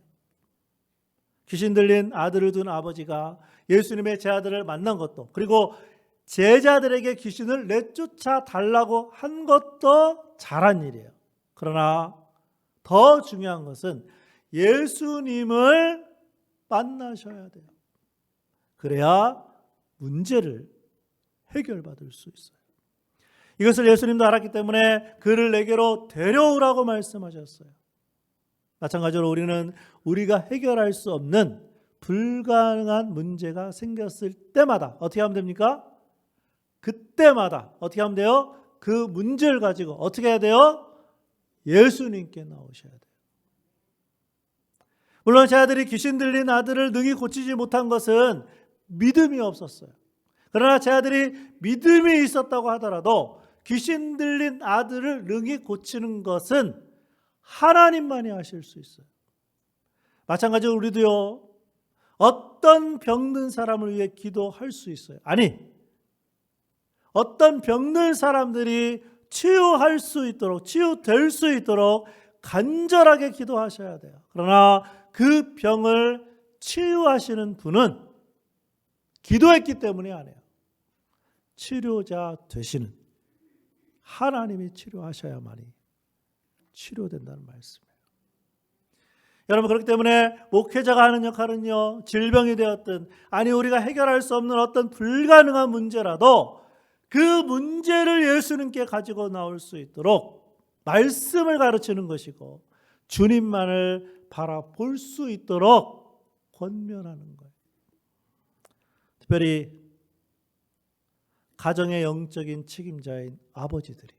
귀신 들린 아들을 둔 아버지가 예수님의 제자들을 만난 것도, 그리고 제자들에게 귀신을 내쫓아 달라고 한 것도 잘한 일이에요. 그러나 더 중요한 것은 예수님을 만나셔야 돼요. 그래야 문제를 해결받을 수 있어요. 이것을 예수님도 알았기 때문에 그를 내게로 데려오라고 말씀하셨어요. 마찬가지로 우리는 우리가 해결할 수 없는 불가능한 문제가 생겼을 때마다 어떻게 하면 됩니까? 그때마다 어떻게 하면 돼요? 그 문제를 가지고 어떻게 해야 돼요? 예수님께 나오셔야 돼요. 물론 제자들이 귀신 들린 아들을 능히 고치지 못한 것은 믿음이 없었어요. 그러나 제자들이 믿음이 있었다고 하더라도 귀신 들린 아들을 능히 고치는 것은 하나님만이 하실 수 있어요. 마찬가지로 우리도요, 어떤 병든 사람을 위해 기도할 수 있어요. 아니, 어떤 병든 사람들이 치유할 수 있도록, 치유될 수 있도록 간절하게 기도하셔야 돼요. 그러나 그 병을 치유하시는 분은 기도했기 때문이 아니에요. 치료자 되시는 하나님이 치료하셔야만이 치료된다는 말씀이에요. 여러분, 그렇기 때문에 목회자가 하는 역할은요, 질병이 되었든 아니 우리가 해결할 수 없는 어떤 불가능한 문제라도 그 문제를 예수님께 가지고 나올 수 있도록 말씀을 가르치는 것이고 주님만을 바라볼 수 있도록 권면하는 거예요. 특별히 가정의 영적인 책임자인 아버지들이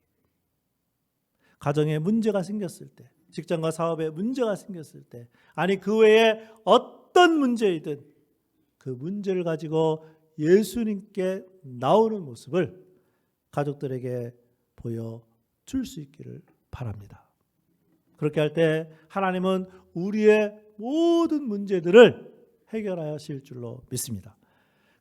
가정에 문제가 생겼을 때, 직장과 사업에 문제가 생겼을 때, 아니 그 외에 어떤 문제이든 그 문제를 가지고 예수님께 나오는 모습을 가족들에게 보여줄 수 있기를 바랍니다. 그렇게 할 때 하나님은 우리의 모든 문제들을 해결하실 줄로 믿습니다.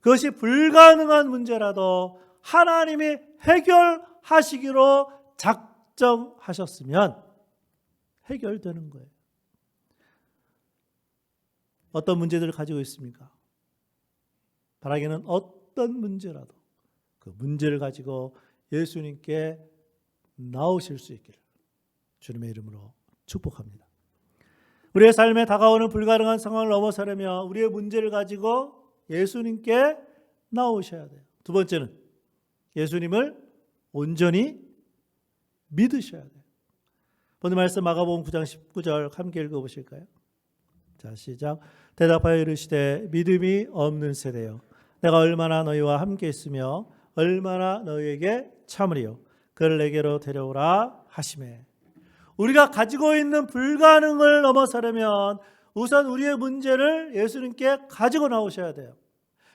그것이 불가능한 문제라도 하나님이 해결하시기로 작정하셨으면 해결되는 거예요. 어떤 문제들을 가지고 있습니까? 바라기는 어떤 문제라도 그 문제를 가지고 예수님께 나오실 수 있기를 주님의 이름으로 축복합니다. 우리의 삶에 다가오는 불가능한 상황을 넘어서려면 우리의 문제를 가지고 예수님께 나오셔야 돼요. 두 번째는 예수님을 온전히 믿으셔야 돼요. 오늘 말씀 마가복음 9장 19절 함께 읽어보실까요? 자, 시작. 대답하여 이르시되 믿음이 없는 세대여 내가 얼마나 너희와 함께 있으며 얼마나 너희에게 참으리요 그를 내게로 데려오라 하시매. 우리가 가지고 있는 불가능을 넘어서려면 우선 우리의 문제를 예수님께 가지고 나오셔야 돼요.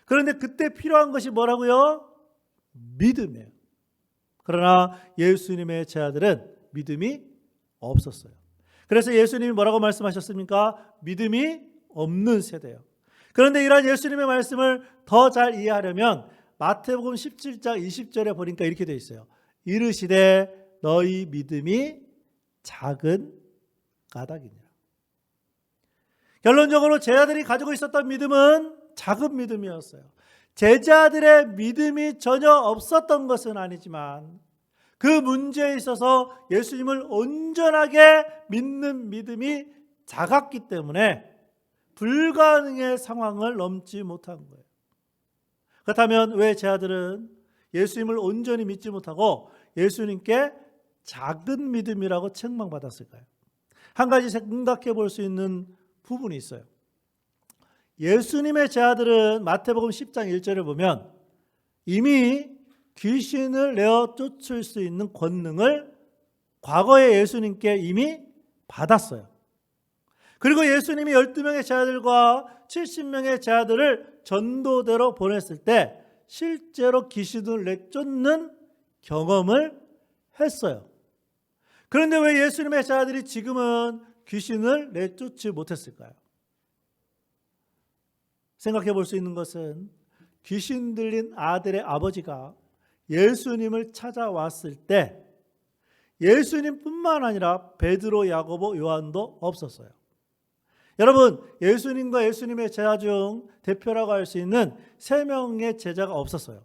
그런데 그때 필요한 것이 뭐라고요? 믿음이에요. 그러나 예수님의 제자들은 믿음이 없었어요. 그래서 예수님이 뭐라고 말씀하셨습니까? 믿음이 없는 세대예요. 그런데 이러한 예수님의 말씀을 더 잘 이해하려면 마태복음 17장 20절에 보니까 이렇게 되어 있어요. 이르시되 너희 믿음이 작은 까닭이니라. 결론적으로 제자들이 가지고 있었던 믿음은 작은 믿음이었어요. 제자들의 믿음이 전혀 없었던 것은 아니지만 그 문제에 있어서 예수님을 온전하게 믿는 믿음이 작았기 때문에 불가능의 상황을 넘지 못한 거예요. 그렇다면 왜 제자들은 예수님을 온전히 믿지 못하고 예수님께 작은 믿음이라고 책망받았을까요? 한 가지 생각해 볼 수 있는 부분이 있어요. 예수님의 제자들은 마태복음 10장 1절에 보면 이미 귀신을 내어 쫓을 수 있는 권능을 과거에 예수님께 이미 받았어요. 그리고 예수님이 12명의 제자들과 70명의 제자들을 전도대로 보냈을 때 실제로 귀신을 내쫓는 경험을 했어요. 그런데 왜 예수님의 제자들이 지금은 귀신을 내쫓지 못했을까요? 생각해 볼 수 있는 것은 귀신 들린 아들의 아버지가 예수님을 찾아왔을 때 예수님뿐만 아니라 베드로, 야고보, 요한도 없었어요. 여러분, 예수님과 예수님의 제자 중 대표라고 할 수 있는 3명의 제자가 없었어요.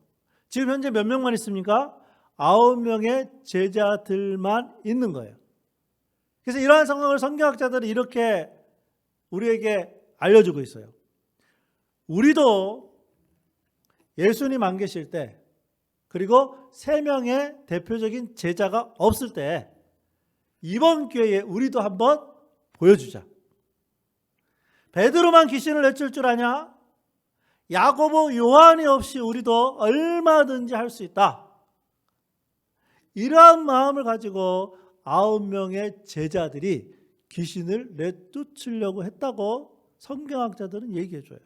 지금 현재 몇 명만 있습니까? 9명의 제자들만 있는 거예요. 그래서 이러한 상황을 성경학자들은 이렇게 우리에게 알려주고 있어요. 우리도 예수님 안 계실 때 그리고 3명의 대표적인 제자가 없을 때 이번 기회에 우리도 한번 보여주자. 베드로만 귀신을 내쫓을 줄 아냐? 야고보, 요한이 없이 우리도 얼마든지 할 수 있다. 이러한 마음을 가지고 9명의 제자들이 귀신을 내쫓으려고 했다고 성경학자들은 얘기해 줘요.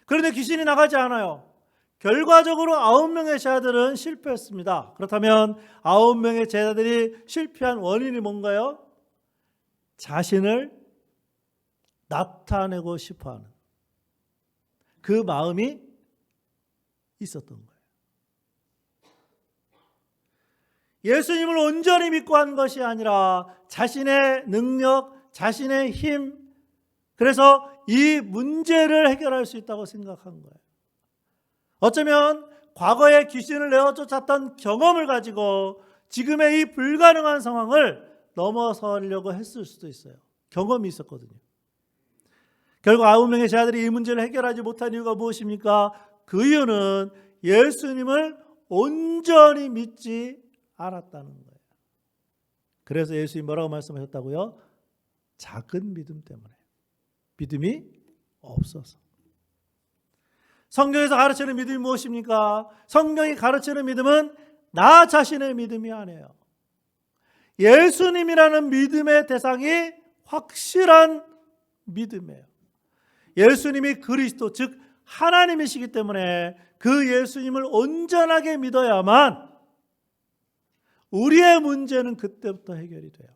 그런데 귀신이 나가지 않아요. 결과적으로 9명의 제자들은 실패했습니다. 그렇다면 9명의 제자들이 실패한 원인이 뭔가요? 자신을 나타내고 싶어하는 그 마음이 있었던 거예요. 예수님을 온전히 믿고 한 것이 아니라 자신의 능력, 자신의 힘, 그래서 이 문제를 해결할 수 있다고 생각한 거예요. 어쩌면 과거에 귀신을 내어 쫓았던 경험을 가지고 지금의 이 불가능한 상황을 넘어서려고 했을 수도 있어요. 경험이 있었거든요. 결국 9명의 제자들이 이 문제를 해결하지 못한 이유가 무엇입니까? 그 이유는 예수님을 온전히 믿지 않았다는 거예요. 그래서 예수님이 뭐라고 말씀하셨다고요? 작은 믿음 때문에. 믿음이 없어서. 성경에서 가르치는 믿음이 무엇입니까? 성경이 가르치는 믿음은 나 자신의 믿음이 아니에요. 예수님이라는 믿음의 대상이 확실한 믿음이에요. 예수님이 그리스도, 즉 하나님이시기 때문에 그 예수님을 온전하게 믿어야만 우리의 문제는 그때부터 해결이 돼요.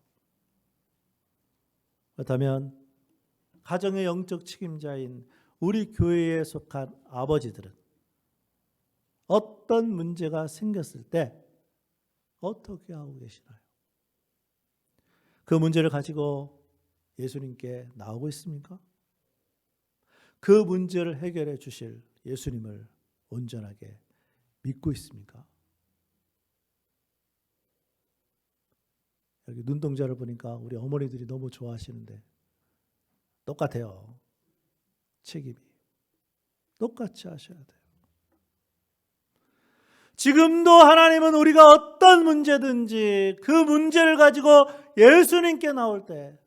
그렇다면 가정의 영적 책임자인 우리 교회에 속한 아버지들은 어떤 문제가 생겼을 때 어떻게 하고 계시나요? 그 문제를 가지고 예수님께 나오고 있습니까? 그 문제를 해결해 주실 예수님을 온전하게 믿고 있습니까? 여기 눈동자를 보니까 우리 어머니들이 너무 좋아하시는데 똑같아요. 책임이 똑같이 하셔야 돼요. 지금도 하나님은 우리가 어떤 문제든지 그 문제를 가지고 예수님께 나올 때,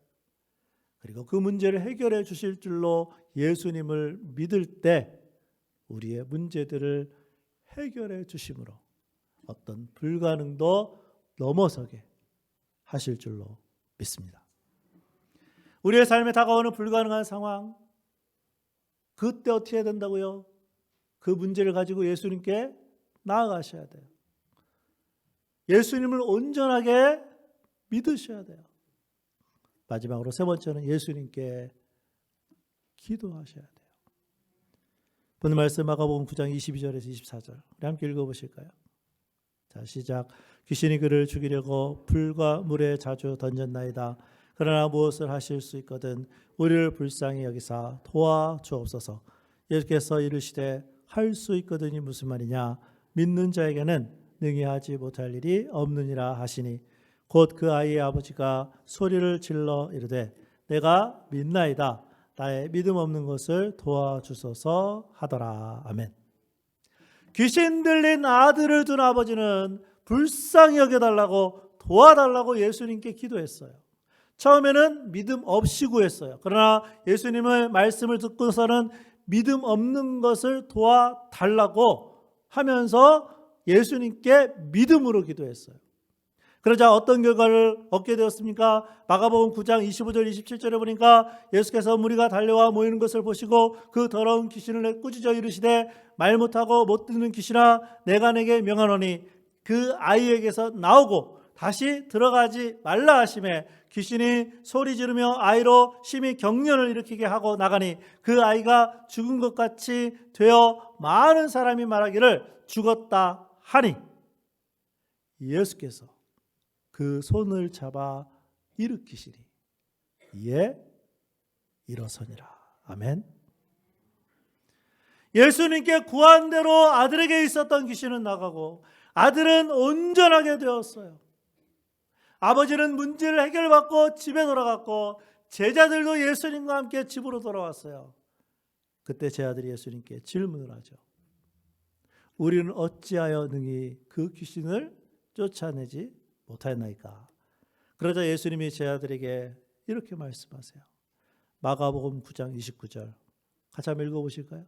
그리고 그 문제를 해결해 주실 줄로 예수님을 믿을 때 우리의 문제들을 해결해 주심으로 어떤 불가능도 넘어서게 하실 줄로 믿습니다. 우리의 삶에 다가오는 불가능한 상황, 그때 어떻게 해야 된다고요? 그 문제를 가지고 예수님께 나아가셔야 돼요. 예수님을 온전하게 믿으셔야 돼요. 마지막으로 세 번째는 예수님께 기도하셔야 돼요. 오늘 말씀 마가복음 9장 22절에서 24절 우리 함께 읽어보실까요? 자, 시작. 귀신이 그를 죽이려고 불과 물에 자주 던졌나이다. 그러나 무엇을 하실 수 있거든 우리를 불쌍히 여기사 도와주옵소서. 예수께서 이르시되 할 수 있거든이 무슨 말이냐? 믿는 자에게는 능히 하지 못할 일이 없느니라 하시니 곧 그 아이의 아버지가 소리를 질러 이르되 내가 믿나이다. 나의 믿음 없는 것을 도와주소서 하더라. 아멘. 귀신 들린 아들을 둔 아버지는 불쌍히 여겨달라고 도와달라고 예수님께 기도했어요. 처음에는 믿음 없이 구했어요. 그러나 예수님의 말씀을 듣고서는 믿음 없는 것을 도와달라고 하면서 예수님께 믿음으로 기도했어요. 그러자 어떤 결과를 얻게 되었습니까? 마가복음 9장 25절 27절에 보니까 예수께서 무리가 달려와 모이는 것을 보시고 그 더러운 귀신을 꾸짖어 이르시되 말 못하고 못 듣는 귀신아 내가 내게 명하노니 그 아이에게서 나오고 다시 들어가지 말라 하시매 귀신이 소리 지르며 아이로 심히 경련을 일으키게 하고 나가니 그 아이가 죽은 것 같이 되어 많은 사람이 말하기를 죽었다 하니 예수께서 그 손을 잡아 일으키시니 이에 일어서니라. 아멘. 예수님께 구한 대로 아들에게 있었던 귀신은 나가고 아들은 온전하게 되었어요. 아버지는 문제를 해결받고 집에 돌아갔고 제자들도 예수님과 함께 집으로 돌아왔어요. 그때 제 아들이 예수님께 질문을 하죠. 우리는 어찌하여 능히 그 귀신을 쫓아내지 못하였나이까? 그러자 예수님이 제 아들에게 이렇게 말씀하세요. 마가복음 9장 29절 같이 한번 읽어보실까요?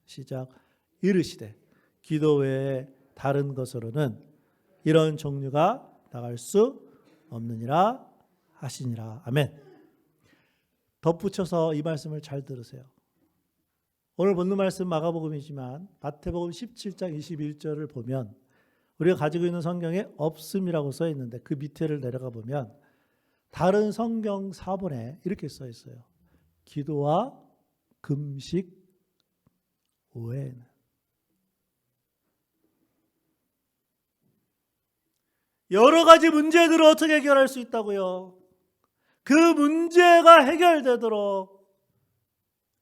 시작. 이르시되 기도 외에 다른 것으로는 이런 종류가 나갈 수 없느니라 하시니라. 아멘. 덧붙여서 이 말씀을 잘 들으세요. 오늘 본문 말씀 마가복음이지만 마태복음 17장 21절을 보면 우리가 가지고 있는 성경에 없음이라고 써 있는데 그 밑에를 내려가 보면 다른 성경 사본에 이렇게 써 있어요. 기도와 금식 외에는. 여러 가지 문제들을 어떻게 해결할 수 있다고요? 그 문제가 해결되도록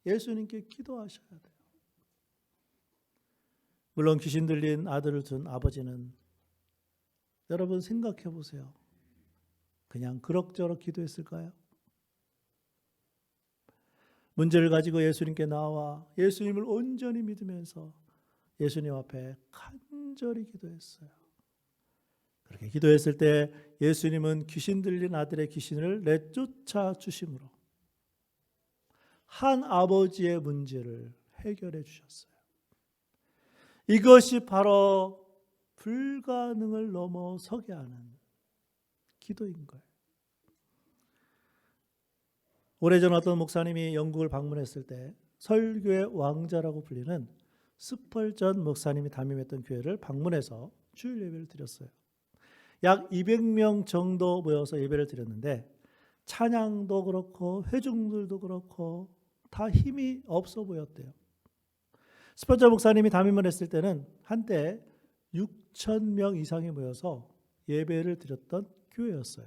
예수님께 기도하셔야 돼요. 물론 귀신 들린 아들을 둔 아버지는 여러분 생각해 보세요. 그냥 그럭저럭 기도했을까요? 문제를 가지고 예수님께 나와 예수님을 온전히 믿으면서 예수님 앞에 간절히 기도했어요. 그렇게 기도했을 때 예수님은 귀신 들린 아들의 귀신을 내쫓아 주심으로 한 아버지의 문제를 해결해 주셨어요. 이것이 바로 불가능을 넘어서게 하는 기도인 거예요. 오래전 어떤 목사님이 영국을 방문했을 때 설교의 왕자라고 불리는 스펄전 목사님이 담임했던 교회를 방문해서 주일 예배를 드렸어요. 약 200명 정도 모여서 예배를 드렸는데 찬양도 그렇고 회중들도 그렇고 다 힘이 없어 보였대요. 스펄전 목사님이 담임을 했을 때는 한때 6,000명 이상이 모여서 예배를 드렸던 교회였어요.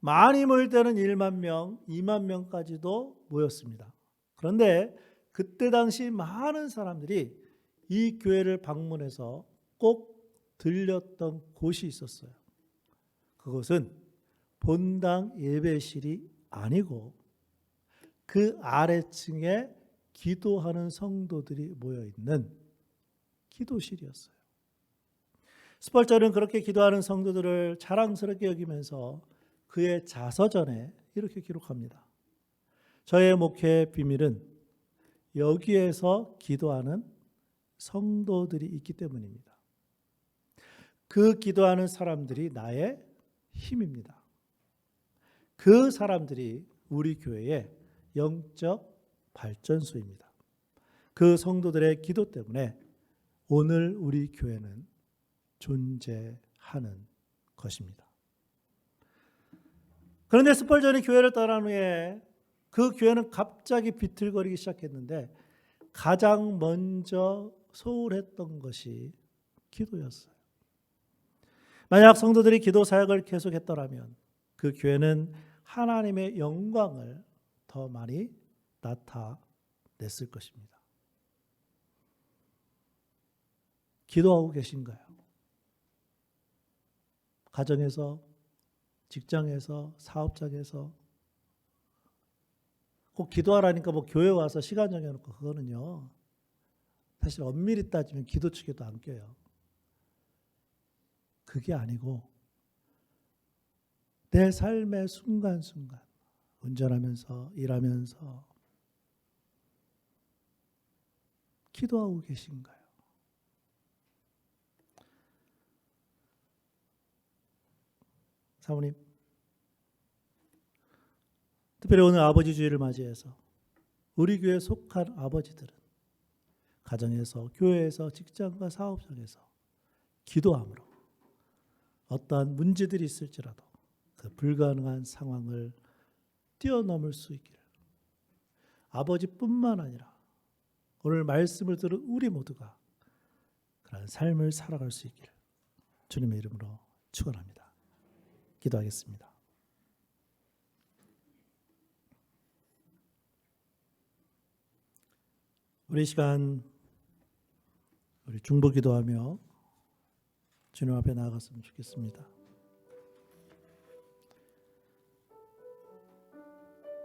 많이 모일 때는 1만 명, 2만 명까지도 모였습니다. 그런데 그때 당시 많은 사람들이 이 교회를 방문해서 꼭 들렸던 곳이 있었어요. 그것은 본당 예배실이 아니고 그 아래층에 기도하는 성도들이 모여있는 기도실이었어요. 스펄전은 그렇게 기도하는 성도들을 자랑스럽게 여기면서 그의 자서전에 이렇게 기록합니다. 저의 목회의 비밀은 여기에서 기도하는 성도들이 있기 때문입니다. 그 기도하는 사람들이 나의 힘입니다. 그 사람들이 우리 교회의 영적 발전소입니다. 그 성도들의 기도 때문에 오늘 우리 교회는 존재하는 것입니다. 그런데 스펄전이 교회를 떠난 후에 그 교회는 갑자기 비틀거리기 시작했는데 가장 먼저 소홀했던 것이 기도였어요. 만약 성도들이 기도 사역을 계속했더라면 그 교회는 하나님의 영광을 더 많이 나타냈을 것입니다. 기도하고 계신가요? 가정에서, 직장에서, 사업장에서 꼭 기도하라니까 뭐 교회 와서 시간 정해놓고 그거는요 사실 엄밀히 따지면 기도 축에도 안 껴요. 그게 아니고 내 삶의 순간순간 운전하면서 일하면서 기도하고 계신가요? 사모님, 특별히 오늘 아버지 주일을 맞이해서 우리 교회에 속한 아버지들은 가정에서, 교회에서, 직장과 사업장에서 기도함으로 어떠한 문제들이 있을지라도 그 불가능한 상황을 뛰어넘을 수 있기를, 아버지뿐만 아니라 오늘 말씀을 들은 우리 모두가 그런 삶을 살아갈 수 있기를 주님의 이름으로 축원합니다. 기도하겠습니다. 우리 시간 우리 중보 기도하며 주님 앞에 나아갔으면 좋겠습니다.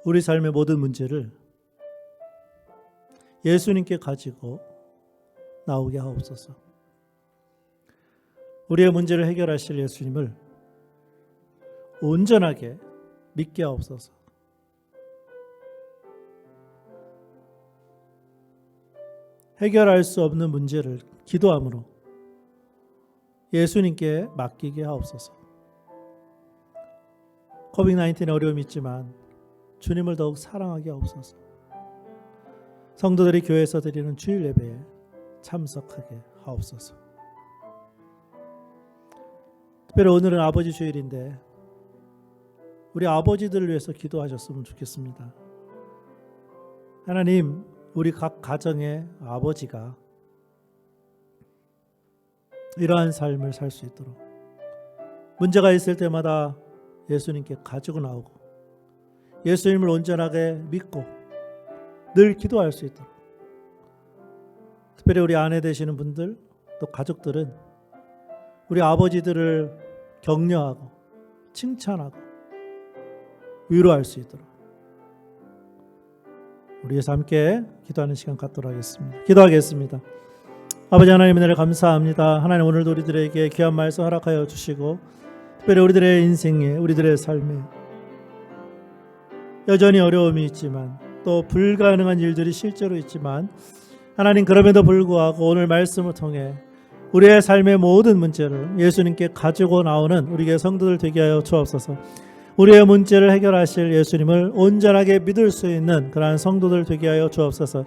우리 삶의 모든 문제를 예수님께 가지고 나오게 하옵소서. 우리의 문제를 해결하실 예수님을 온전하게 믿게 하옵소서. 해결할 수 없는 문제를 기도함으로 예수님께 맡기게 하옵소서. 코비드-19의 어려움이 있지만 주님을 더욱 사랑하게 하옵소서. 성도들이 교회에서 드리는 주일 예배에 참석하게 하옵소서. 특별히 오늘은 아버지 주일인데 우리 아버지들을 위해서 기도하셨으면 좋겠습니다. 하나님, 우리 각 가정의 아버지가 이러한 삶을 살 수 있도록 문제가 있을 때마다 예수님께 가지고 나오고 예수님을 온전하게 믿고 늘 기도할 수 있도록, 특별히 우리 아내 되시는 분들 또 가족들은 우리 아버지들을 격려하고 칭찬하고 위로할 수 있도록 우리에서 함께 기도하는 시간 갖도록 하겠습니다. 기도하겠습니다. 아버지 하나님, 은혜를 감사합니다. 하나님, 오늘도 우리들에게 귀한 말씀 허락하여 주시고 특별히 우리들의 인생에, 우리들의 삶에 여전히 어려움이 있지만 또 불가능한 일들이 실제로 있지만 하나님, 그럼에도 불구하고 오늘 말씀을 통해 우리의 삶의 모든 문제를 예수님께 가지고 나오는 우리의 성도들 되게 하여 주옵소서. 우리의 문제를 해결하실 예수님을 온전하게 믿을 수 있는 그러한 성도들 되게 하여 주옵소서.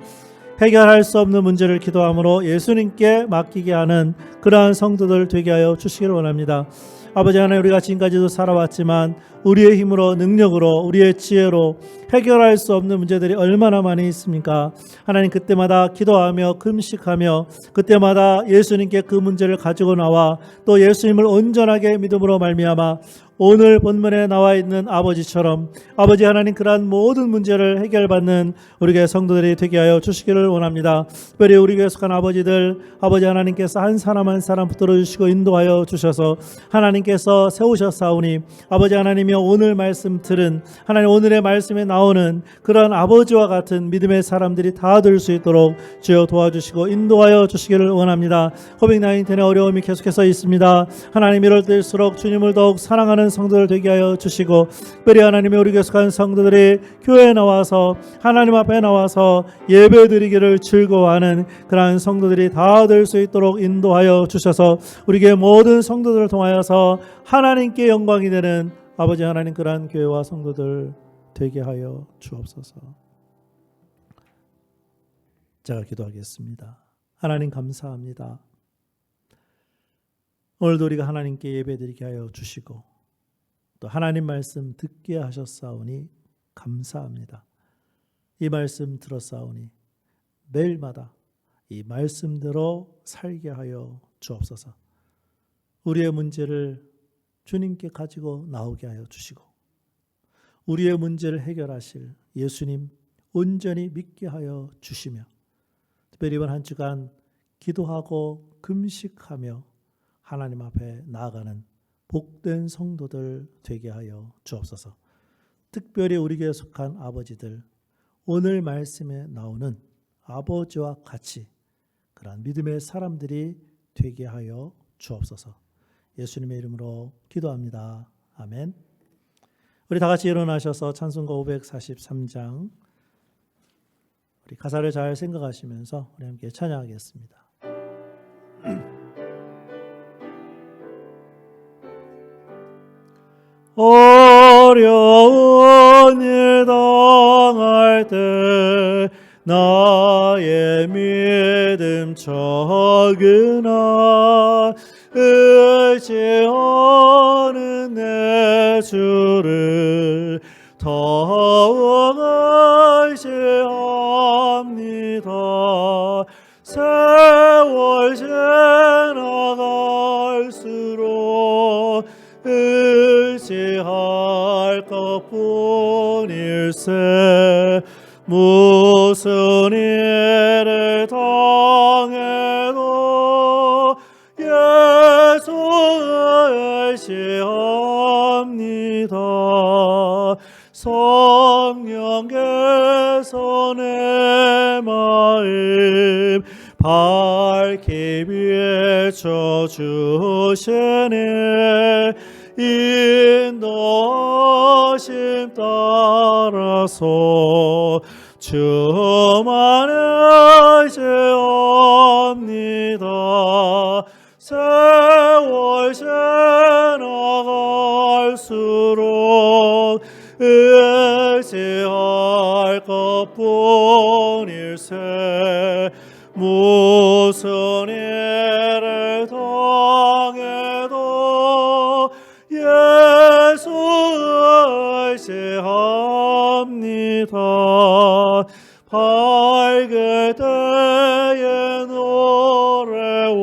해결할 수 없는 문제를 기도함으로 예수님께 맡기게 하는 그러한 성도들 되게 하여 주시기를 원합니다. 아버지 하나님, 우리가 지금까지도 살아왔지만 우리의 힘으로, 능력으로, 우리의 지혜로 해결할 수 없는 문제들이 얼마나 많이 있습니까? 하나님, 그때마다 기도하며 금식하며 그때마다 예수님께 그 문제를 가지고 나와 또 예수님을 온전하게 믿음으로 말미암아 오늘 본문에 나와 있는 아버지처럼 아버지 하나님 그러한 모든 문제를 해결받는 우리 교회 성도들이 되게 하여 주시기를 원합니다. 특별히 우리 교회에 속한 아버지들, 아버지 하나님께서 한 사람 한 사람 붙들어 주시고 인도하여 주셔서 하나님께서 세우셨사오니 아버지 하나님이 오늘 말씀 들은 하나님 오늘의 말씀에 나오는 그런 아버지와 같은 믿음의 사람들이 다 될 수 있도록 주여 도와주시고 인도하여 주시기를 원합니다. 코빅-19의 어려움이 계속해서 있습니다. 하나님 이럴 때일수록 주님을 더욱 사랑하는 성도들 되게 하여 주시고 특별히 하나님의 우리 교회 속한 성도들이 교회에 나와서 하나님 앞에 나와서 예배드리기를 즐거워하는 그러한 성도들이 다 될 수 있도록 인도하여 주셔서 우리 교회 모든 성도들을 통하여서 하나님께 영광이 되는 아버지 하나님 그러한 교회와 성도들 되게 하여 주옵소서. 제가 기도하겠습니다. 하나님 감사합니다. 오늘도 우리가 하나님께 예배드리게 하여 주시고 또 하나님 말씀 듣게 하셨사오니 감사합니다. 이 말씀 들었사오니 매일마다 이 말씀대로 살게 하여 주옵소서. 우리의 문제를 주님께 가지고 나오게 하여 주시고 우리의 문제를 해결하실 예수님 온전히 믿게 하여 주시며 특별히 이번 한 주간 기도하고 금식하며 하나님 앞에 나아가는 복된 성도들 되게 하여 주옵소서. 특별히 우리 교회에 속한 아버지들 오늘 말씀에 나오는 아버지와 같이 그러한 믿음의 사람들이 되게 하여 주옵소서. 예수님의 이름으로 기도합니다. 아멘. 우리 다 같이 일어나셔서 찬송가 543장 우리 가사를 잘 생각하시면서 우리 함께 찬양하겠습니다. 어려운 일 당할 때 나의 믿음 적으나 의지하는 내 주를 더욱 의지합니다. 세월 지나갈수록 의지할 것뿐일세. 무슨 일을 당해도 예수 의지합니다. 성령께서 내 마음 밝히 비춰주시네. 인도하심 따라서 주만 의지합니다. 세월 지나갈수록 의지할 것뿐일세. 무슨 일을 당해도 예수 의지합니다. 밝을 때의 노래와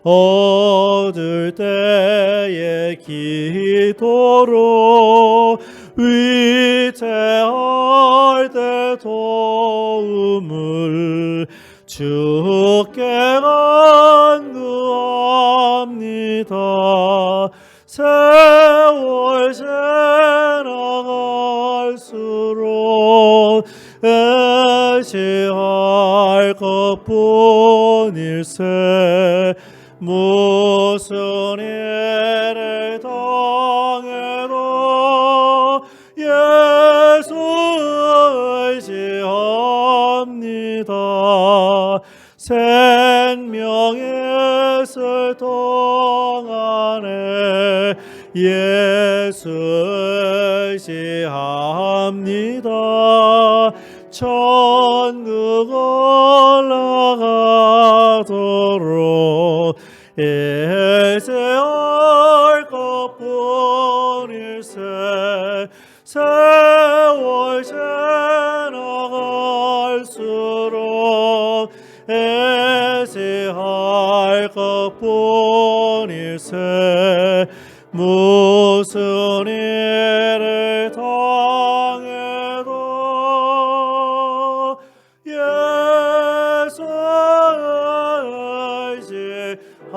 어두울 때의 기도로 위태할 때 도움을 주께 간구합니다. 세월 지나갈수록 의지할 것뿐일세. 무슨 일을 당해도 예수 의지합니다. 생명의 있을 동안에 예수 의지합니다. 천국 올라가도록 의지할 것뿐일세. 세월 지나갈수록 의지할 것뿐일세. 무슨 일을 당해도 예수 의지합니다.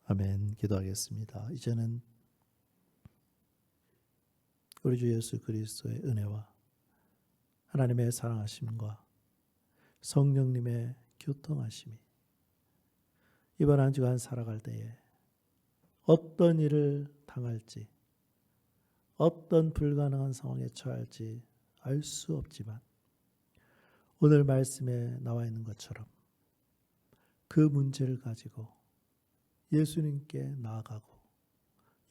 아멘. 기도하겠습니다. 이제는 우리 주 예수 그리스도의 은혜와 하나님의 사랑하심과 성령님의 교통하심이 이번 한 주간 살아갈 때에 어떤 일을 당할지, 어떤 불가능한 상황에 처할지 알 수 없지만 오늘 말씀에 나와 있는 것처럼 그 문제를 가지고 예수님께 나아가고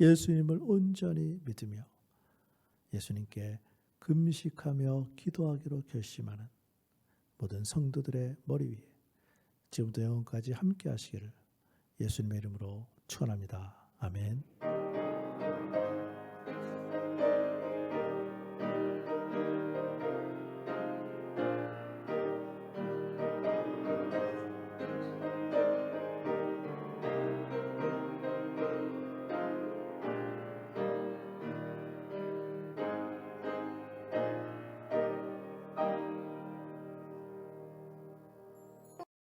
예수님을 온전히 믿으며 예수님께 금식하며 기도하기로 결심하는 모든 성도들의 머리 위에 지금부터 영원까지 함께 하시기를 예수님의 이름으로 축원합니다. 아멘.